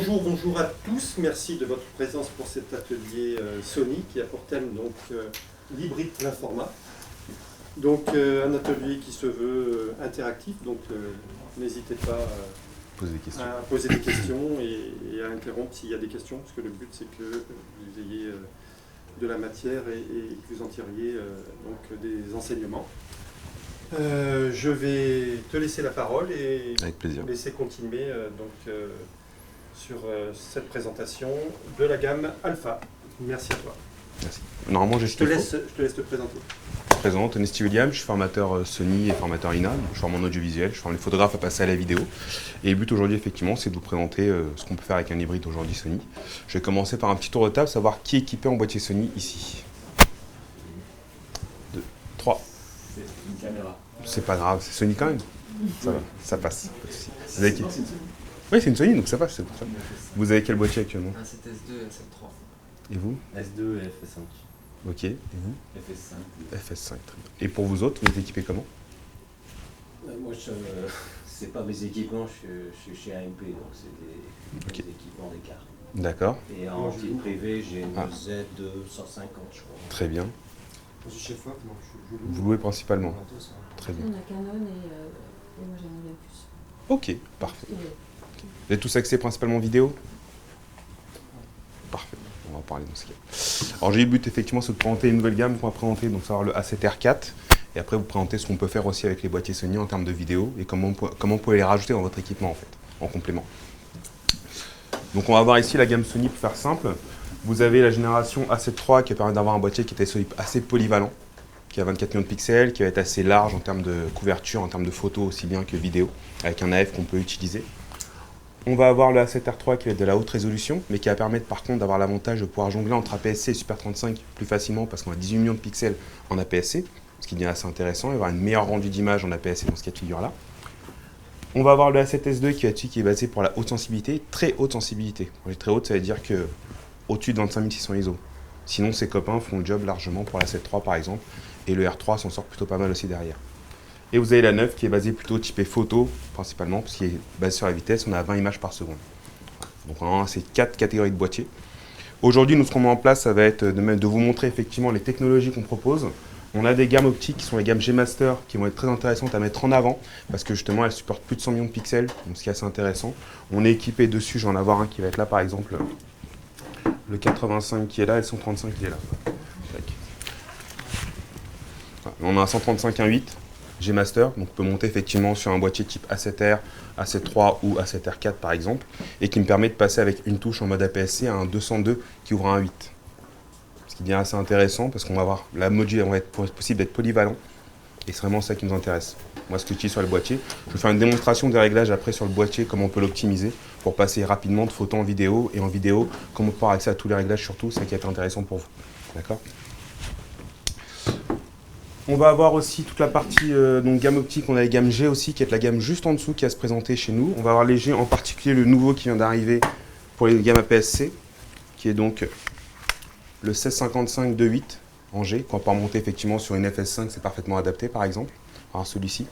Bonjour à tous. Merci de votre présence pour cet atelier Sony qui a pour thème donc l'hybride plein format. Donc un atelier qui se veut interactif, donc n'hésitez pas à poser des questions et à interrompre s'il y a des questions, parce que le but c'est que vous ayez de la matière et que vous en tiriez donc des enseignements. Je vais te laisser la parole et te laisser continuer sur cette présentation de la gamme Alpha. Merci à toi. Merci. Normalement, je te laisse te présenter. Je me présente, Nesty William, je suis formateur Sony et formateur INA, je forme en audiovisuel, je forme les photographes à passer à la vidéo. Et le but aujourd'hui, effectivement, c'est de vous présenter ce qu'on peut faire avec un hybride aujourd'hui Sony. Je vais commencer par un petit tour de table, savoir qui est équipé en boîtier Sony ici. 2, 3. C'est une caméra. C'est pas grave, c'est Sony quand même. Ça va, ça passe. Vous avez qui? Oui, c'est une Sony, donc ça passe. Vous avez quel boîtier actuellement? Un 7S2 et un 7III. Et vous? S2 et FS5. Ok, et vous? FS5. FS5, très bien. Et pour vous autres, vous êtes équipés comment? Moi, c'est pas mes équipements, je suis chez AMP, donc c'est des équipements d'écart. D'accord. Et en titre privé, j'ai une Z250, je crois. Très bien. Je suis chez Ford, moi je loue. Vous louez principalement? Très bien. On a Canon et moi j'aimerais bien plus. Ok, parfait. Vous êtes tous axés principalement vidéo? Parfait, on va en parler dans ce cas. Alors j'ai eu le but effectivement c'est de présenter une nouvelle gamme qu'on va présenter, donc ça va avoir le A7R4 et après vous présenter ce qu'on peut faire aussi avec les boîtiers Sony en termes de vidéo et comment vous pouvez les rajouter dans votre équipement en fait, en complément. Donc on va voir ici la gamme Sony pour faire simple. Vous avez la génération A7 III qui permet d'avoir un boîtier qui est assez polyvalent, qui a 24 millions de pixels, qui va être assez large en termes de couverture, en termes de photos aussi bien que vidéo, avec un AF qu'on peut utiliser. On va avoir le A7R3 qui va être de la haute résolution, mais qui va permettre par contre d'avoir l'avantage de pouvoir jongler entre APS-C et Super 35 plus facilement parce qu'on a 18 millions de pixels en APS-C, ce qui devient assez intéressant, et avoir une meilleure rendu d'image en APS-C dans ce cas de figure-là. On va avoir le A7S2 qui est basé pour la haute sensibilité, très haute sensibilité. Quand je dis très haute, ça veut dire que au-dessus de 25600 ISO. Sinon, ses copains font le job largement pour la 7.3 par exemple, et le R3 s'en sort plutôt pas mal aussi derrière. Et vous avez la 9 qui est basée plutôt typée photo, principalement, parce qu'il est basé sur la vitesse, on a 20 images par seconde. Donc on a ces 4 catégories de boîtiers. Aujourd'hui, nous, ce qu'on met en place, ça va être de vous montrer effectivement les technologies qu'on propose. On a des gammes optiques qui sont les gammes G-Master, qui vont être très intéressantes à mettre en avant, parce que justement, elles supportent plus de 100 millions de pixels, donc ce qui est assez intéressant. On est équipé dessus, je vais en avoir un qui va être là par exemple, le 85 qui est là, et le 135 qui est là. On a un 135 1.8 G-Master, donc on peut monter effectivement sur un boîtier type A7R, A7 III ou A7R4 par exemple, et qui me permet de passer avec une touche en mode APS-C à un 202 qui ouvre un 8. Ce qui devient assez intéressant parce qu'on va avoir la module, on va être possible d'être polyvalent, et c'est vraiment ça qui nous intéresse. Moi, ce que j'utilise sur le boîtier, je vais faire une démonstration des réglages après sur le boîtier, comment on peut l'optimiser pour passer rapidement de photo en vidéo, et en vidéo, comment on peut avoir accès à tous les réglages surtout, c'est ça qui est intéressant pour vous. D'accord ? On va avoir aussi toute la partie donc gamme optique, on a les gammes G aussi, qui est la gamme juste en dessous qui va se présenter chez nous. On va avoir les G, en particulier le nouveau qui vient d'arriver pour les gammes APS-C, qui est donc le 1655 2.8 en G, qu'on peut remonter effectivement sur une FS5, c'est parfaitement adapté par exemple, alors celui-ci.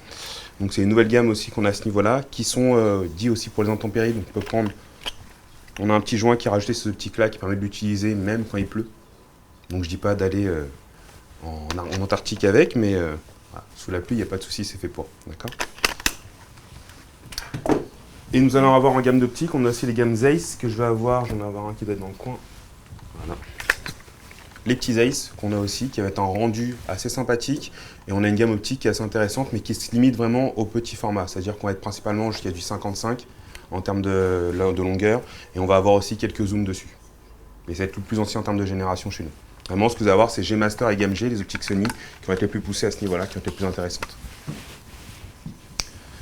Donc c'est une nouvelle gamme aussi qu'on a à ce niveau-là, qui sont dits aussi pour les intempéries, donc on peut prendre, on a un petit joint qui est rajouté sur ce optique-là, qui permet de l'utiliser même quand il pleut. Donc je dis pas d'aller en Antarctique avec, mais voilà, sous la pluie, il n'y a pas de souci, c'est fait pour. D'accord. Et nous allons avoir en gamme d'optique, on a aussi les gammes Zeiss que je vais avoir, j'en vais avoir un qui doit être dans le coin. Voilà. Les petits Zeiss qu'on a aussi, qui va être un rendu assez sympathique, et on a une gamme optique qui est assez intéressante, mais qui se limite vraiment au petit format, c'est-à-dire qu'on va être principalement jusqu'à du 55 en termes de longueur, et on va avoir aussi quelques zooms dessus. Mais ça va être le plus ancien en termes de génération chez nous. Vraiment, ce que vous allez avoir, c'est G-Master et gamme G, les optiques Sony, qui vont être les plus poussées à ce niveau-là, qui vont être les plus intéressantes.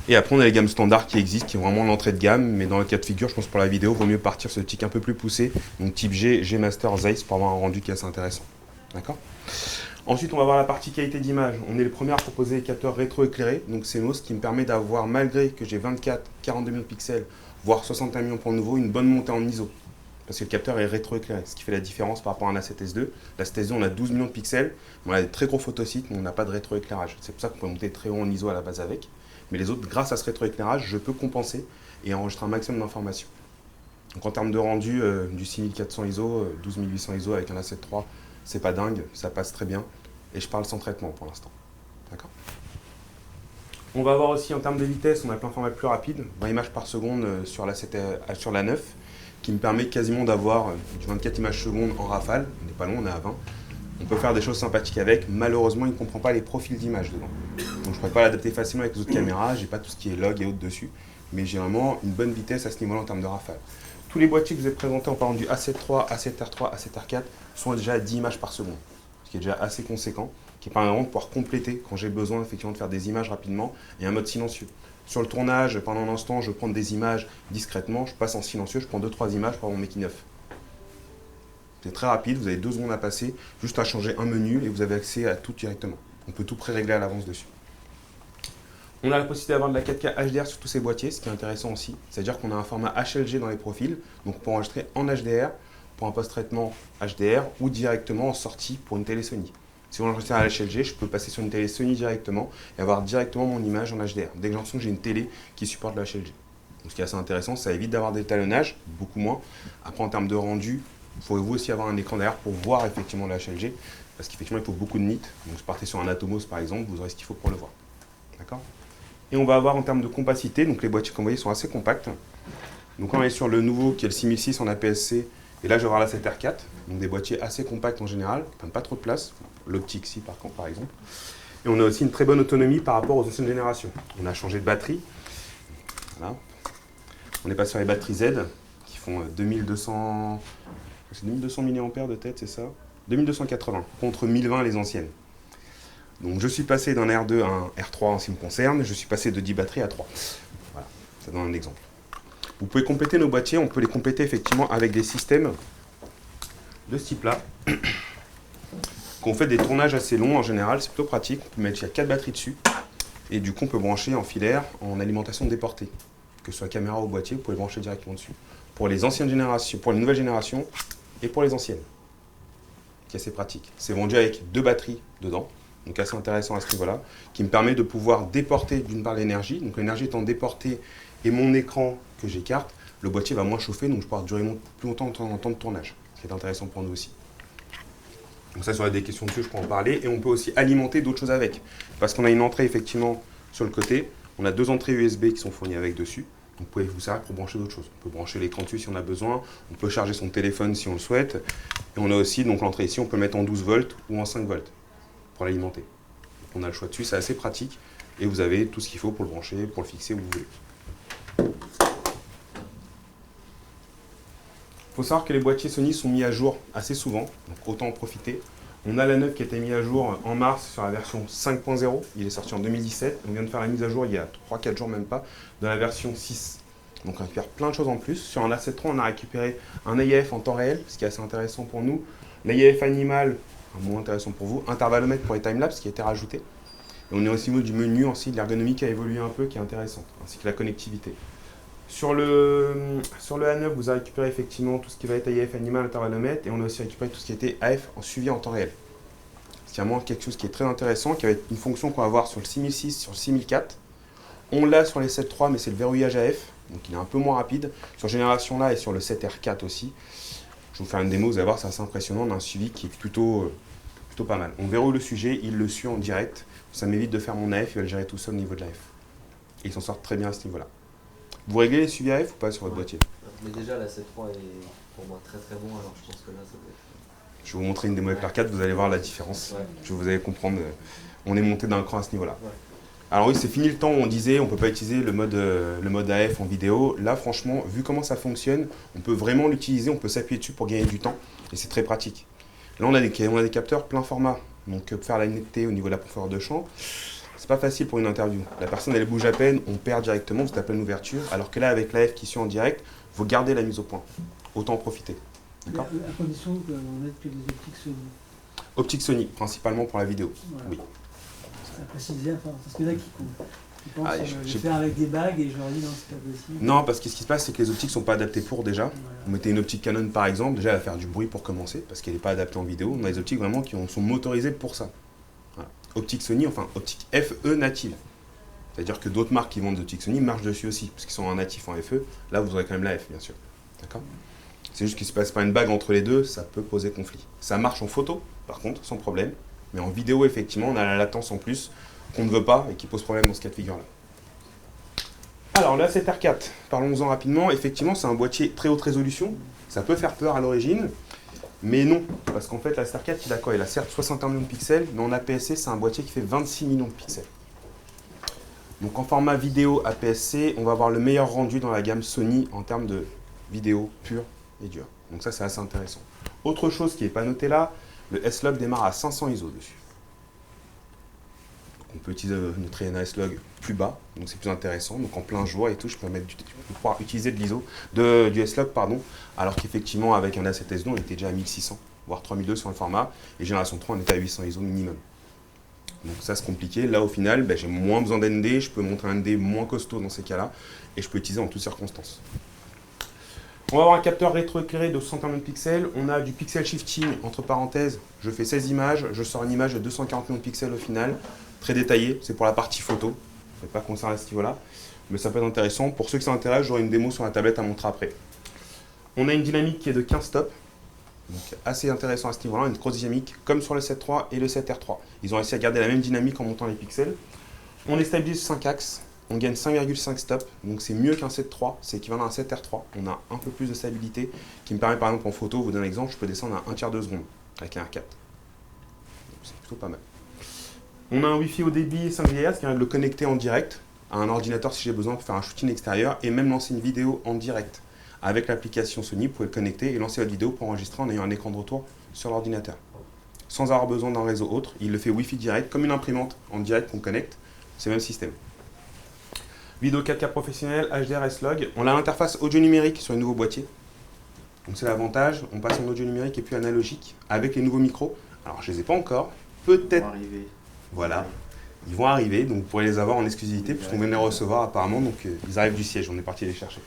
Et après, on a les gammes standards qui existent, qui ont vraiment l'entrée de gamme, mais dans le cas de figure, je pense pour la vidéo, il vaut mieux partir sur des optiques un peu plus poussées, donc type G, G-Master, Zeiss, pour avoir un rendu qui est assez intéressant. D'accord ? Ensuite, on va voir la partie qualité d'image. On est les premiers à proposer les capteurs rétroéclairés, donc c'est ce qui me permet d'avoir, malgré que j'ai 24, 42 millions de pixels, voire 61 millions pour le nouveau, une bonne montée en ISO. Parce que le capteur est rétroéclairé, ce qui fait la différence par rapport à un A7S2. L'A7S2, on a 12 millions de pixels, on a des très gros photosites, mais on n'a pas de rétroéclairage. C'est pour ça qu'on peut monter très haut en ISO à la base avec. Mais les autres, grâce à ce rétroéclairage, je peux compenser et enregistrer un maximum d'informations. Donc en termes de rendu, du 6400 ISO, 12800 ISO avec un A7 III, c'est pas dingue, ça passe très bien. Et je parle sans traitement pour l'instant. D'accord. On va voir aussi en termes de vitesse, on a plein format plus rapide, 20 images par seconde sur la 9, qui me permet quasiment d'avoir du 24 images secondes en rafale. On n'est pas long, on est à 20. On peut faire des choses sympathiques avec. Malheureusement, il ne comprend pas les profils d'images dedans. Donc je ne pourrais pas l'adapter facilement avec les autres caméras, j'ai pas tout ce qui est log et autres dessus. Mais j'ai vraiment une bonne vitesse à ce niveau-là en termes de rafale. Tous les boîtiers que vous avez présentés en parlant du A7 III, A7R3, A7R4 sont déjà à 10 images par seconde, ce qui est déjà assez conséquent, qui permet vraiment de pouvoir compléter quand j'ai besoin effectivement de faire des images rapidement et un mode silencieux. Sur le tournage, pendant un instant, je prends des images discrètement, je passe en silencieux, je prends 2-3 images pour mon making of. C'est très rapide, vous avez 2 secondes à passer, juste à changer un menu et vous avez accès à tout directement. On peut tout pré-régler à l'avance dessus. On a la possibilité d'avoir de la 4K HDR sur tous ces boîtiers, ce qui est intéressant aussi. C'est-à-dire qu'on a un format HLG dans les profils, donc pour enregistrer en HDR, pour un post-traitement HDR ou directement en sortie pour une télé Sony. Si vous enregistrez à HLG, je peux passer sur une télé Sony directement et avoir directement mon image en HDR. Dès que j'ai l'impression que j'ai une télé qui supporte le HLG. Donc, ce qui est assez intéressant, ça évite d'avoir des étalonnages, beaucoup moins. Après, en termes de rendu, il faut vous aussi avoir un écran derrière pour voir effectivement le HLG, parce qu'effectivement, il faut beaucoup de nits. Donc, si vous partez sur un Atomos par exemple, vous aurez ce qu'il faut pour le voir. D'accord ? Et on va avoir en termes de compacité, donc les boîtiers que vous voyez sont assez compacts. Donc on est sur le nouveau qui est le 6006 en APS-C, et là je vais avoir la 7R4, donc des boîtiers assez compacts en général, qui prennent pas trop de place, l'optique si par exemple. Et on a aussi une très bonne autonomie par rapport aux anciennes générations. On a changé de batterie, voilà. On est passé sur les batteries Z, qui font 2200 mAh de tête, c'est ça 2280, contre 1020 les anciennes. Donc je suis passé d'un R2 à un R3 en ce qui me concerne, je suis passé de 10 batteries à 3. Voilà, ça donne un exemple. Vous pouvez compléter nos boîtiers, on peut les compléter effectivement avec des systèmes de ce type-là. Quand on fait des tournages assez longs en général, c'est plutôt pratique, on peut mettre jusqu'à 4 batteries dessus, et du coup on peut brancher en filaire en alimentation déportée. Que ce soit caméra ou boîtier, vous pouvez le brancher directement dessus. Pour les anciennes générations, pour les nouvelles générations et pour les anciennes. C'est assez pratique. C'est vendu avec 2 batteries dedans. Donc assez intéressant à ce niveau-là, qui me permet de pouvoir déporter d'une part l'énergie, donc l'énergie étant déportée et mon écran que j'écarte, le boîtier va moins chauffer, donc je pourrai durer plus longtemps en temps de tournage, ce qui est intéressant pour nous aussi. Donc ça, si on a des questions dessus, je peux en parler, et on peut aussi alimenter d'autres choses avec, parce qu'on a une entrée effectivement sur le côté, on a 2 entrées USB qui sont fournies avec dessus, donc vous pouvez vous servir pour brancher d'autres choses. On peut brancher l'écran dessus si on a besoin, on peut charger son téléphone si on le souhaite, et on a aussi donc l'entrée ici, on peut le mettre en 12 volts ou en 5 volts. Pour l'alimenter. On a le choix dessus, c'est assez pratique et vous avez tout ce qu'il faut pour le brancher, pour le fixer où vous voulez. Il faut savoir que les boîtiers Sony sont mis à jour assez souvent, donc autant en profiter. On a la 9 qui a été mise à jour en mars sur la version 5.0, il est sorti en 2017, on vient de faire la mise à jour il y a 3-4 jours même pas, de la version 6. Donc on va faire plein de choses en plus. Sur un A7 III, on a récupéré un AIF en temps réel, ce qui est assez intéressant pour nous. L'AIF animal, moins intéressant pour vous, intervalomètre pour les timelapse qui a été rajouté. Et on est aussi au niveau du menu, aussi de l'ergonomie qui a évolué un peu, qui est intéressante, ainsi que la connectivité. Sur le A9, vous avez récupéré effectivement tout ce qui va être AIF animal, intervalomètre, et on a aussi récupéré tout ce qui était AF en suivi en temps réel. C'est vraiment quelque chose qui est très intéressant, qui va être une fonction qu'on va avoir sur le 6006, sur le 6004. On l'a sur les 7.3, mais c'est le verrouillage AF, donc il est un peu moins rapide. Sur génération là et sur le 7R4 aussi. Je vais vous faire une démo, vous allez voir, c'est assez impressionnant. On a un suivi qui est plutôt pas mal. On verrouille le sujet, il le suit en direct. Ça m'évite de faire mon AF, il va le gérer tout seul au niveau de l'AF. Et il s'en sort très bien à ce niveau-là. Vous réglez les suivis AF ou pas sur votre boîtier? Mais déjà, la 7.3 est pour moi très très bon, alors je pense que là, ça doit être... Je vais vous montrer une démo avec l'R4, vous allez voir la différence. Ouais. Vous allez comprendre, on est monté d'un cran à ce niveau-là. Ouais. Alors oui, c'est fini le temps où on disait on ne peut pas utiliser le mode AF en vidéo. Là, franchement, vu comment ça fonctionne, on peut vraiment l'utiliser, on peut s'appuyer dessus pour gagner du temps. Et c'est très pratique. Là, on a des capteurs plein format. Donc, pour faire la netteté au niveau de la profondeur de champ, c'est pas facile pour une interview. La personne, elle bouge à peine, on perd directement, vous tapez une ouverture. Alors que là, avec l'AF qui suit en direct, vous gardez la mise au point. Autant en profiter. D'accord ? À condition qu'on mette que des optiques Sony. Optique Sony, principalement pour la vidéo. Voilà. Oui. À préciser, enfin, parce qu'il y en a qui pensent le faire avec des bagues et je leur dis non, c'est pas possible. Non, parce que ce qui se passe, c'est que les optiques ne sont pas adaptées pour déjà. Voilà. Vous mettez une optique Canon par exemple, déjà elle va faire du bruit pour commencer, parce qu'elle n'est pas adaptée en vidéo. On a des optiques vraiment qui sont motorisées pour ça. Voilà. Optique Sony, enfin optique FE native. C'est-à-dire que d'autres marques qui vendent des optiques Sony marchent dessus aussi, parce qu'ils sont en natif en FE. Là, vous aurez quand même la F, bien sûr. D'accord ? C'est juste qu'il ne se passe pas une bague entre les deux, ça peut poser conflit. Ça marche en photo, par contre, sans problème. Mais en vidéo, effectivement, on a la latence en plus qu'on ne veut pas et qui pose problème dans ce cas de figure-là. Alors, le A7R4, parlons-en rapidement. Effectivement, c'est un boîtier très haute résolution. Ça peut faire peur à l'origine, mais non. Parce qu'en fait, l'A7R4, il a quoi? Il a certes 61 millions de pixels, mais en APS-C, c'est un boîtier qui fait 26 millions de pixels. Donc, en format vidéo APS-C, on va avoir le meilleur rendu dans la gamme Sony en termes de vidéo pure et dure. Donc ça, c'est assez intéressant. Autre chose qui n'est pas noté là, le S-Log démarre à 500 ISO dessus. Donc on peut utiliser notre ENA S-Log plus bas, donc c'est plus intéressant. Donc en plein jour et tout, je peux pouvoir utiliser de l'ISO, du S-Log, pardon, alors qu'effectivement, avec un A7S2, on était déjà à 1600, voire 3002 sur le format, et génération 3, on était à 800 ISO minimum. Donc ça, c'est compliqué. Là, au final, j'ai moins besoin d'ND, je peux montrer un ND moins costaud dans ces cas-là, et je peux l'utiliser en toutes circonstances. On va avoir un capteur rétroéclairé de 61 pixels. On a du pixel shifting, entre parenthèses, je fais 16 images, je sors une image de 240 millions de pixels au final. Très détaillé, c'est pour la partie photo. Je ne vais pas concerner à ce niveau-là, mais ça peut être intéressant. Pour ceux qui s'intéressent, j'aurai une démo sur la tablette à montrer après. On a une dynamique qui est de 15 stops, donc assez intéressant à ce niveau-là, une grosse dynamique, comme sur le 7.3 et le 7R3. Ils ont réussi à garder la même dynamique en montant les pixels. On est stabilisé sur 5 axes. On gagne 5,5 stops, donc c'est mieux qu'un 7.3, c'est équivalent à un 7R3. On a un peu plus de stabilité, qui me permet par exemple en photo, vous donne un exemple, je peux descendre à 1/3 de seconde avec un R4. C'est plutôt pas mal. On a un Wi-Fi haut débit 5 GHz qui permet de le connecter en direct à un ordinateur si j'ai besoin pour faire un shooting extérieur et même lancer une vidéo en direct. Avec l'application Sony, vous pouvez le connecter et lancer votre vidéo pour enregistrer en ayant un écran de retour sur l'ordinateur. Sans avoir besoin d'un réseau autre, il le fait Wi-Fi direct, comme une imprimante en direct qu'on connecte, c'est le même système. Vidéo 4K professionnelle, HDR, S-Log. On a l'interface audio numérique sur les nouveaux boîtiers. Donc c'est l'avantage, on passe en audio numérique et puis analogique avec les nouveaux micros. Alors je ne les ai pas encore, peut-être. Voilà, ils vont arriver, donc vous pourrez les avoir en exclusivité puisqu'on vient de les recevoir apparemment, donc ils arrivent du siège, on est parti les chercher.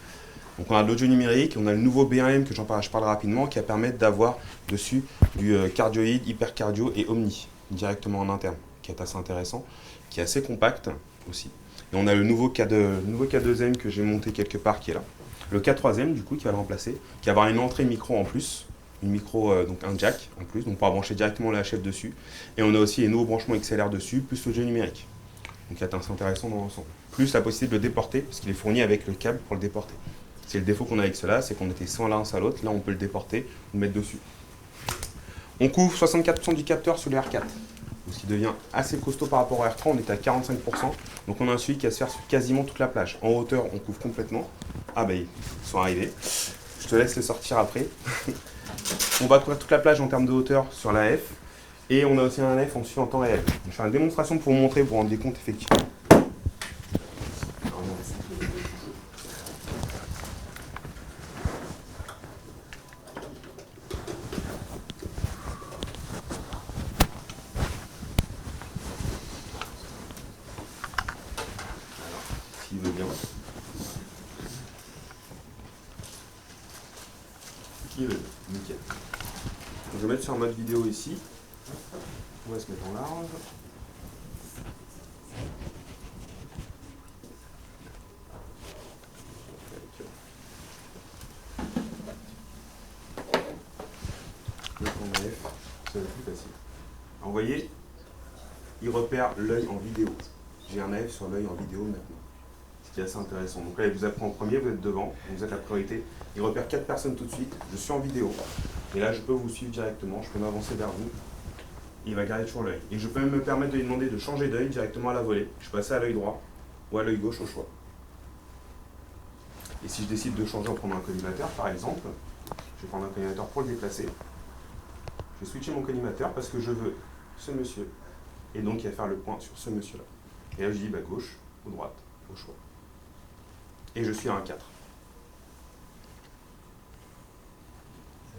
Donc on a de l'audio numérique, on a le nouveau B1M que je parle rapidement qui va permettre d'avoir dessus du cardioïde, hypercardio et omni directement en interne, qui est assez intéressant, qui est assez compact aussi. Et on a le nouveau K2M que j'ai monté quelque part qui est là. Le K3M du coup qui va le remplacer, qui va avoir une entrée micro en plus, une micro, donc un jack en plus, donc on pourra brancher directement la HF dessus. Et on a aussi les nouveaux branchements XLR dessus, plus l'audio numérique. Donc c'est assez intéressant dans l'ensemble. Plus la possibilité de le déporter, parce qu'il est fourni avec le câble pour le déporter. C'est le défaut qu'on a avec cela, c'est qu'on était sans l'un sans l'autre, là on peut le déporter, le mettre dessus. On couvre 64% du capteur sur le R4. Ce qui devient assez costaud par rapport au R3, on est à 45%, donc on a un suivi qui va se faire sur quasiment toute la plage. En hauteur, on couvre complètement. Ah bah ils sont arrivés, je te laisse les sortir après. On va couvrir toute la plage en termes de hauteur sur la F, et on a aussi un F en suivi en temps réel. Je vais faire une démonstration pour vous montrer, pour vous rendre compte effectivement. S'il veut bien. Qui veut, nickel. Donc, je vais mettre sur un mode vidéo ici. On va se mettre en large. Le plan F, c'est le plus facile. Alors, vous voyez, il repère l'œil en vidéo. J'ai un AF sur l'œil en vidéo maintenant. Ce qui est assez intéressant. Donc là, il vous apprend en premier, vous êtes devant, vous êtes la priorité. Il repère 4 personnes tout de suite, je suis en vidéo. Et là, je peux vous suivre directement, je peux m'avancer vers vous. Il va garder toujours l'œil. Et je peux même me permettre de lui demander de changer d'œil directement à la volée. Je peux passer à l'œil droit ou à l'œil gauche au choix. Et si je décide de changer en prenant un collimateur, par exemple, je vais prendre un collimateur pour le déplacer. Je vais switcher mon collimateur parce que je veux ce monsieur. Et donc, il va faire le point sur ce monsieur-là. Et là, je dis gauche ou droite au choix. Et je suis à 1,4.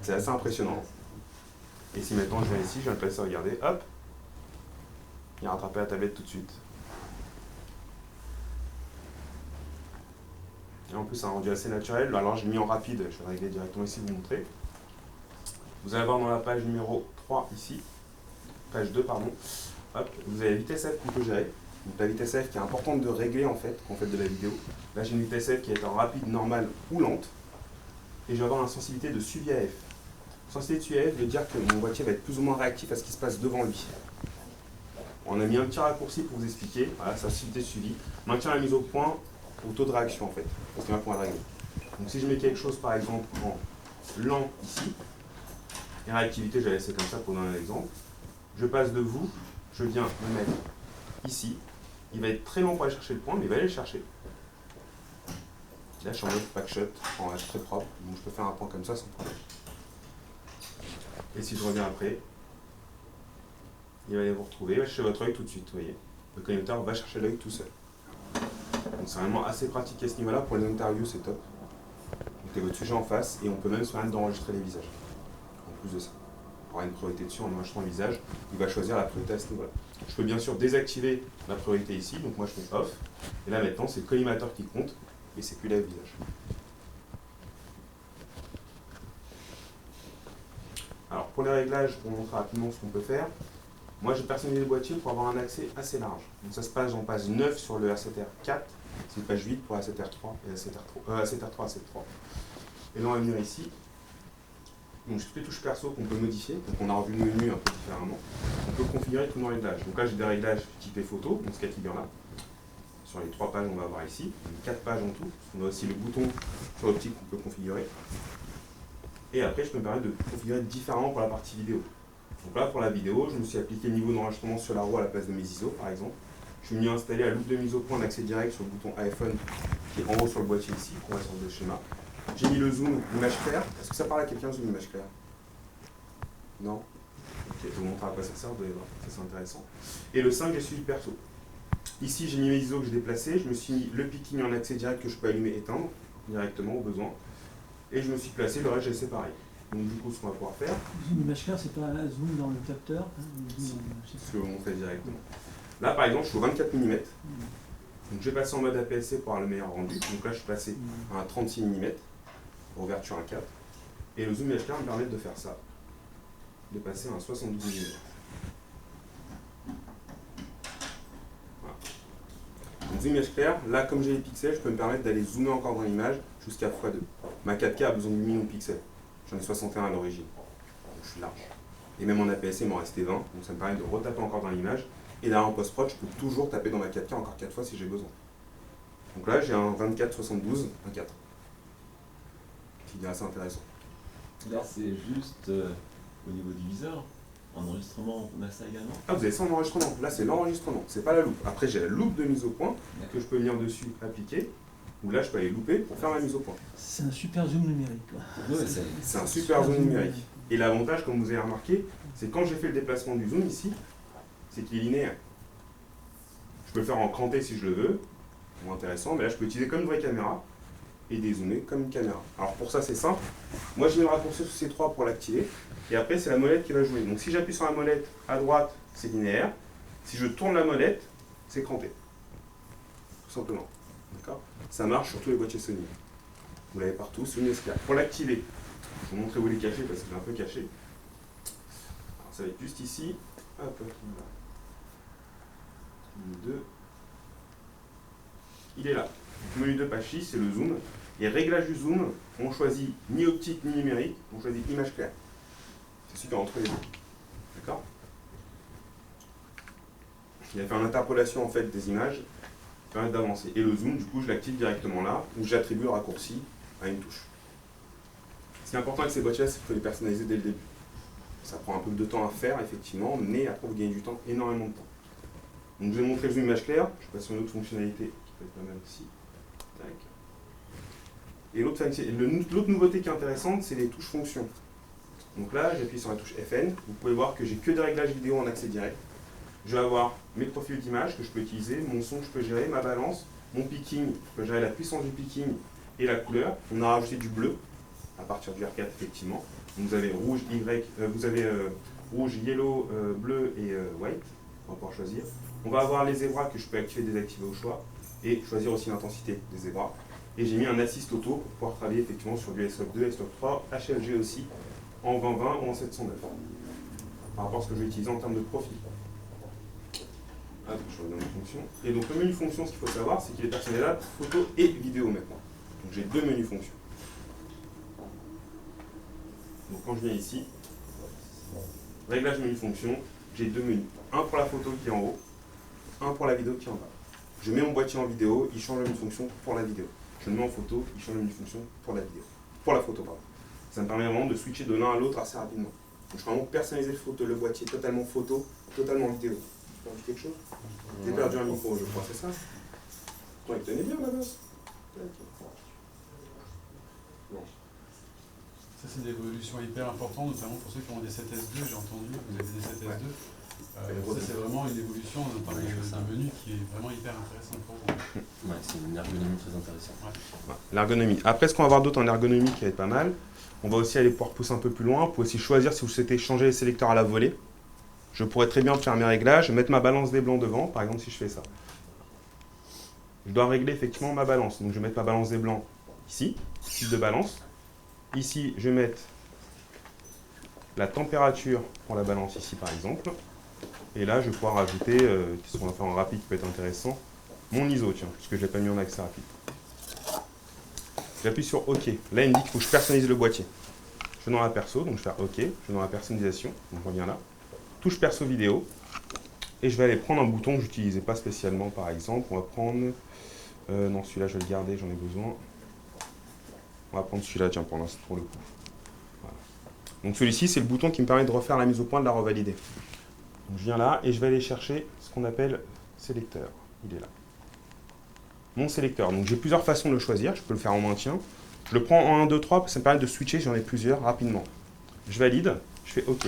C'est assez impressionnant. Et si maintenant je viens ici, je viens le placer, regardez, hop, il a rattrapé la tablette tout de suite. Et en plus, c'est un rendu assez naturel. Alors, je l'ai mis en rapide, je vais régler directement ici, vous montrer. Vous allez voir dans la page numéro 3 ici, page 2, pardon, hop, vous avez la vitesse F qu'on peut gérer. Donc la vitesse F qui est importante de régler en fait, quand on fait de la vidéo. Là, j'ai une vitesse F qui est en rapide, normale ou lente. et je vais avoir une sensibilité de suivi AF. Sensibilité de suivi AF veut dire que mon boîtier va être plus ou moins réactif à ce qui se passe devant lui. On a mis un petit raccourci pour vous expliquer. Voilà, sensibilité de suivi. Maintient la mise au point au taux de réaction en fait, parce qu'il y a un point de règle. Donc si je mets quelque chose par exemple en lent ici, et réactivité, je vais laisser comme ça pour donner un exemple. Je passe de vous, je viens me mettre ici. Il va être très long pour aller chercher le point, mais il va aller le chercher. Là, je suis en mode pack shot, en H très propre, donc je peux faire un point comme ça sans problème. Et si je reviens après, il va aller vous retrouver, il va chercher votre œil tout de suite, vous voyez. Le connecteur va chercher l'œil tout seul. Donc c'est vraiment assez pratique à ce niveau-là. Pour les interviews, c'est top. Vous mettez votre sujet en face et on peut même se permettre d'enregistrer les visages. En plus de ça, on aura une priorité dessus en enregistrant le visage, il va choisir la priorité à ce niveau-là. Je peux bien sûr désactiver la priorité ici, donc moi je fais off. Et là maintenant, c'est le collimateur qui compte et c'est plus le visage. Alors pour les réglages, pour montrer rapidement ce qu'on peut faire, moi j'ai personnalisé le boîtier pour avoir un accès assez large. Donc ça se passe, j'en passe 9 sur le A7R4, c'est page 8 pour A7R3 et A7R3, A7R3. Et là on va venir ici. Donc j'ai toutes les touches perso qu'on peut modifier, donc on a revu le menu un peu différemment. On peut configurer tous nos réglages. Donc là j'ai des réglages typés photo, donc ce cas de figure là. Sur les 3 pages on va avoir ici, 4 pages en tout. On a aussi le bouton sur l'optique qu'on peut configurer. Et après je peux me permettre de configurer différemment pour la partie vidéo. Donc là pour la vidéo, je me suis appliqué le niveau d'enregistrement sur la roue à la place de mes ISO par exemple. Je suis venu installer la loupe de mise au point d'accès direct sur le bouton iPhone qui est en haut sur le boîtier ici, pour la sorte de schéma. J'ai mis le zoom, image claire. Est-ce que ça parle à quelqu'un, zoom, image claire? Non? Ok, je vous montre à quoi ça sert, vous allez voir, ça c'est intéressant. Et le 5, j'ai suivi perso. Ici, j'ai mis mes ISO que j'ai déplacés, je me suis mis le picking en accès direct que je peux allumer et éteindre directement au besoin. Et je me suis placé, le reste j'ai séparé. Donc du coup, ce qu'on va pouvoir faire... Zoom image claire, c'est pas un zoom dans le capteur, hein, je vais vous montrer directement. Là, par exemple, je suis au 24 mm. Donc je vais passer en mode APS-C pour avoir le meilleur rendu. Donc là, je suis passé à un 36 mm. Ouverture 1.4. Et le zoom image clair me permet de faire ça. De passer à un 72 mm. Voilà. Donc zoom image clair, là comme j'ai les pixels, je peux me permettre d'aller zoomer encore dans l'image jusqu'à x2. Ma 4K a besoin de 8 millions de pixels. J'en ai 61 à l'origine. Donc je suis large. Et même en APS-C, il m'en restait 20. Donc ça me permet de retaper encore dans l'image. Et là en post-prod, je peux toujours taper dans ma 4K encore 4 fois si j'ai besoin. Donc là, j'ai un 24-72, un 4. Qui est assez intéressant. Là, c'est juste au niveau du viseur, en enregistrement, on a ça également. Ah, vous avez ça en enregistrement. Là, c'est l'enregistrement, c'est pas la loupe. Après, j'ai la loupe de mise au point que je peux venir dessus appliquer. Ou là, je peux aller louper pour faire ma mise au point. C'est un super zoom numérique. Ouais, c'est un super zoom numérique. Et l'avantage, comme vous avez remarqué, c'est quand j'ai fait le déplacement du zoom ici, c'est qu'il est linéaire. Je peux le faire en cranté si je le veux, moins intéressant, mais là, je peux utiliser comme une vraie caméra et dézoomer comme une caméra. Alors pour ça c'est simple, moi je vais le raccourcir sur C3 pour l'activer, et après c'est la molette qui va jouer. Donc si j'appuie sur la molette à droite, c'est linéaire, si je tourne la molette, c'est cranté. Tout simplement. D'accord ? Ça marche sur tous les boîtiers Sony. Vous l'avez partout, Sony S4. Pour l'activer, je vais vous montrer où il est caché parce qu'il est un peu caché. Alors ça va être juste ici. Hop, hop, 2. Il est là. Donc, menu de page 6, c'est le zoom. Et réglage du zoom, on choisit ni optique ni numérique, on choisit image claire. C'est super entre les deux. D'accord ? Il a fait une interpolation en fait des images qui permet d'avancer. Et le zoom, du coup, je l'active directement là, où j'attribue le raccourci à une touche. Ce qui est important avec ces boîtiers, c'est qu'il faut les personnaliser dès le début. Ça prend un peu de temps à faire, effectivement, mais après vous gagnez du temps, énormément de temps. Donc je vais montrer le zoom image claire, je passe sur une autre fonctionnalité qui peut être pas mal aussi. Tac. Et l'autre nouveauté qui est intéressante, c'est les touches fonctions. Donc là, j'appuie sur la touche FN. Vous pouvez voir que j'ai que des réglages vidéo en accès direct. Je vais avoir mes profils d'image que je peux utiliser, mon son que je peux gérer, ma balance, mon picking, je peux gérer la puissance du picking et la couleur. On a rajouté du bleu à partir du R4 effectivement. Donc vous avez rouge, rouge, yellow, bleu et white. On va pouvoir choisir. On va avoir les zébras que je peux activer et désactiver au choix et choisir aussi l'intensité des zébras. Et j'ai mis un assist auto pour pouvoir travailler effectivement sur du S-Log2, S-Log3, HLG aussi, en 2020 ou en 709. Par rapport à ce que je vais utiliser en termes de profil. Hop, je reviens dans les fonctions. Et donc le menu fonction, ce qu'il faut savoir, c'est qu'il est personnalisable photo et vidéo maintenant. Donc j'ai deux menus fonctions. Donc quand je viens ici, réglage menu fonction, j'ai deux menus. Un pour la photo qui est en haut, un pour la vidéo qui est en bas. Je mets mon boîtier en vidéo, il change le menu fonction pour la vidéo. Je le mets en photo, il change le menu fonction pour la vidéo. Pour la photo, pardon. Ça me permet vraiment de switcher de l'un à l'autre assez rapidement. Donc, je peux vraiment personnaliser le boîtier totalement photo, totalement vidéo. Tu peux ajouter quelque chose? J'ai perdu un micro, je crois, c'est ça? Toi, il tenait bien là-bas. Non. Ça, c'est des évolutions hyper importantes, notamment pour ceux qui ont des 7S2, j'ai entendu, vous avez des 7S2. Ça, c'est vraiment une évolution d'un menu qui est vraiment hyper intéressante pour vous. Ouais, c'est une ergonomie très intéressante. Ouais. L'ergonomie. Après, ce qu'on va avoir d'autre en ergonomie qui va être pas mal, on va aussi aller pouvoir pousser un peu plus loin. On peut aussi choisir si vous souhaitez changer les sélecteurs à la volée. Je pourrais très bien faire mes réglages, mettre ma balance des blancs devant, par exemple si je fais ça. Je dois régler effectivement ma balance. Donc je vais mettre ma balance des blancs ici, type de balance. Ici, je vais mettre la température pour la balance ici par exemple. Et là, je vais pouvoir rajouter, ce qu'on va faire en rapide qui peut être intéressant, mon ISO, tiens, puisque je ne l'ai pas mis en accès rapide. J'appuie sur OK. Là, il me dit qu'il faut que je personnalise le boîtier. Je vais dans la perso, donc je vais faire OK. Je vais dans la personnalisation, donc on revient là. Touche perso vidéo. Et je vais aller prendre un bouton que je n'utilisais pas spécialement, par exemple. On va prendre... non, celui-là, je vais le garder, j'en ai besoin. On va prendre celui-là, tiens, pour l'instant, pour le coup. Voilà. Donc celui-ci, c'est le bouton qui me permet de refaire la mise au point, de la revalider. Donc je viens là et je vais aller chercher ce qu'on appelle sélecteur. Il est là. Mon sélecteur. Donc j'ai plusieurs façons de le choisir. Je peux le faire en maintien. Je le prends en 1, 2, 3, ça me permet de switcher, j'en ai plusieurs rapidement. Je valide, je fais OK.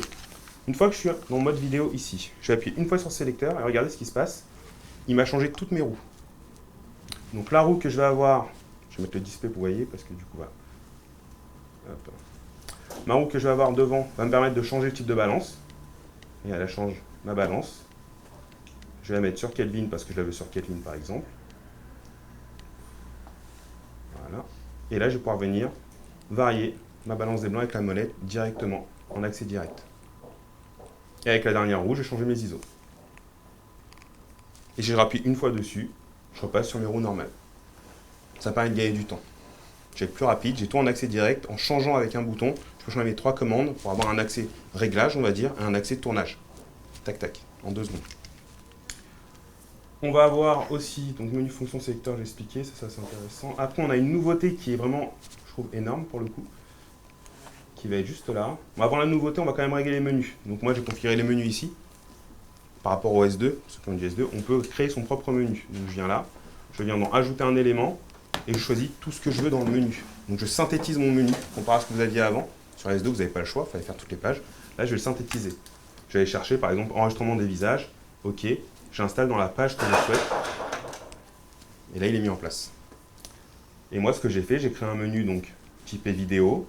Une fois que je suis dans le mode vidéo ici, je vais appuyer une fois sur le sélecteur et regardez ce qui se passe. Il m'a changé toutes mes roues. Donc la roue que je vais avoir, je vais mettre le display pour vous voyez, parce que du coup, voilà. Hop. Ma roue que je vais avoir devant va me permettre de changer le type de balance. Et elle change ma balance. Je vais la mettre sur Kelvin parce que je la veux sur Kelvin par exemple. Voilà. Et là, je vais pouvoir venir varier ma balance des blancs avec la molette directement en accès direct. Et avec la dernière roue, je vais changer mes ISO. Et je rappuie une fois dessus, je repasse sur mes roues normales. Ça permet de gagner du temps. Je vais être plus rapide, j'ai tout en accès direct. En changeant avec un bouton, je peux changer mes 3 commandes pour avoir un accès réglage, on va dire, et un accès tournage. Tac, tac, en 2 secondes. On va avoir aussi, donc menu fonction sélecteur, j'ai expliqué, ça c'est intéressant. Après, on a une nouveauté qui est vraiment, je trouve, énorme pour le coup, qui va être juste là. On va avoir la nouveauté, on va quand même régler les menus. Donc moi, j'ai configuré les menus ici. Par rapport au S2, ceux qui ont du S2, on peut créer son propre menu. Donc je viens là, je viens dans ajouter un élément, et je choisis tout ce que je veux dans le menu. Donc je synthétise mon menu, comparé à ce que vous aviez avant. Sur S2, vous n'avez pas le choix, il fallait faire toutes les pages. Là, je vais le synthétiser. Je vais aller chercher, par exemple, enregistrement des visages. OK, j'installe dans la page que je souhaite. Et là, il est mis en place. Et moi, ce que j'ai fait, j'ai créé un menu donc typé vidéo,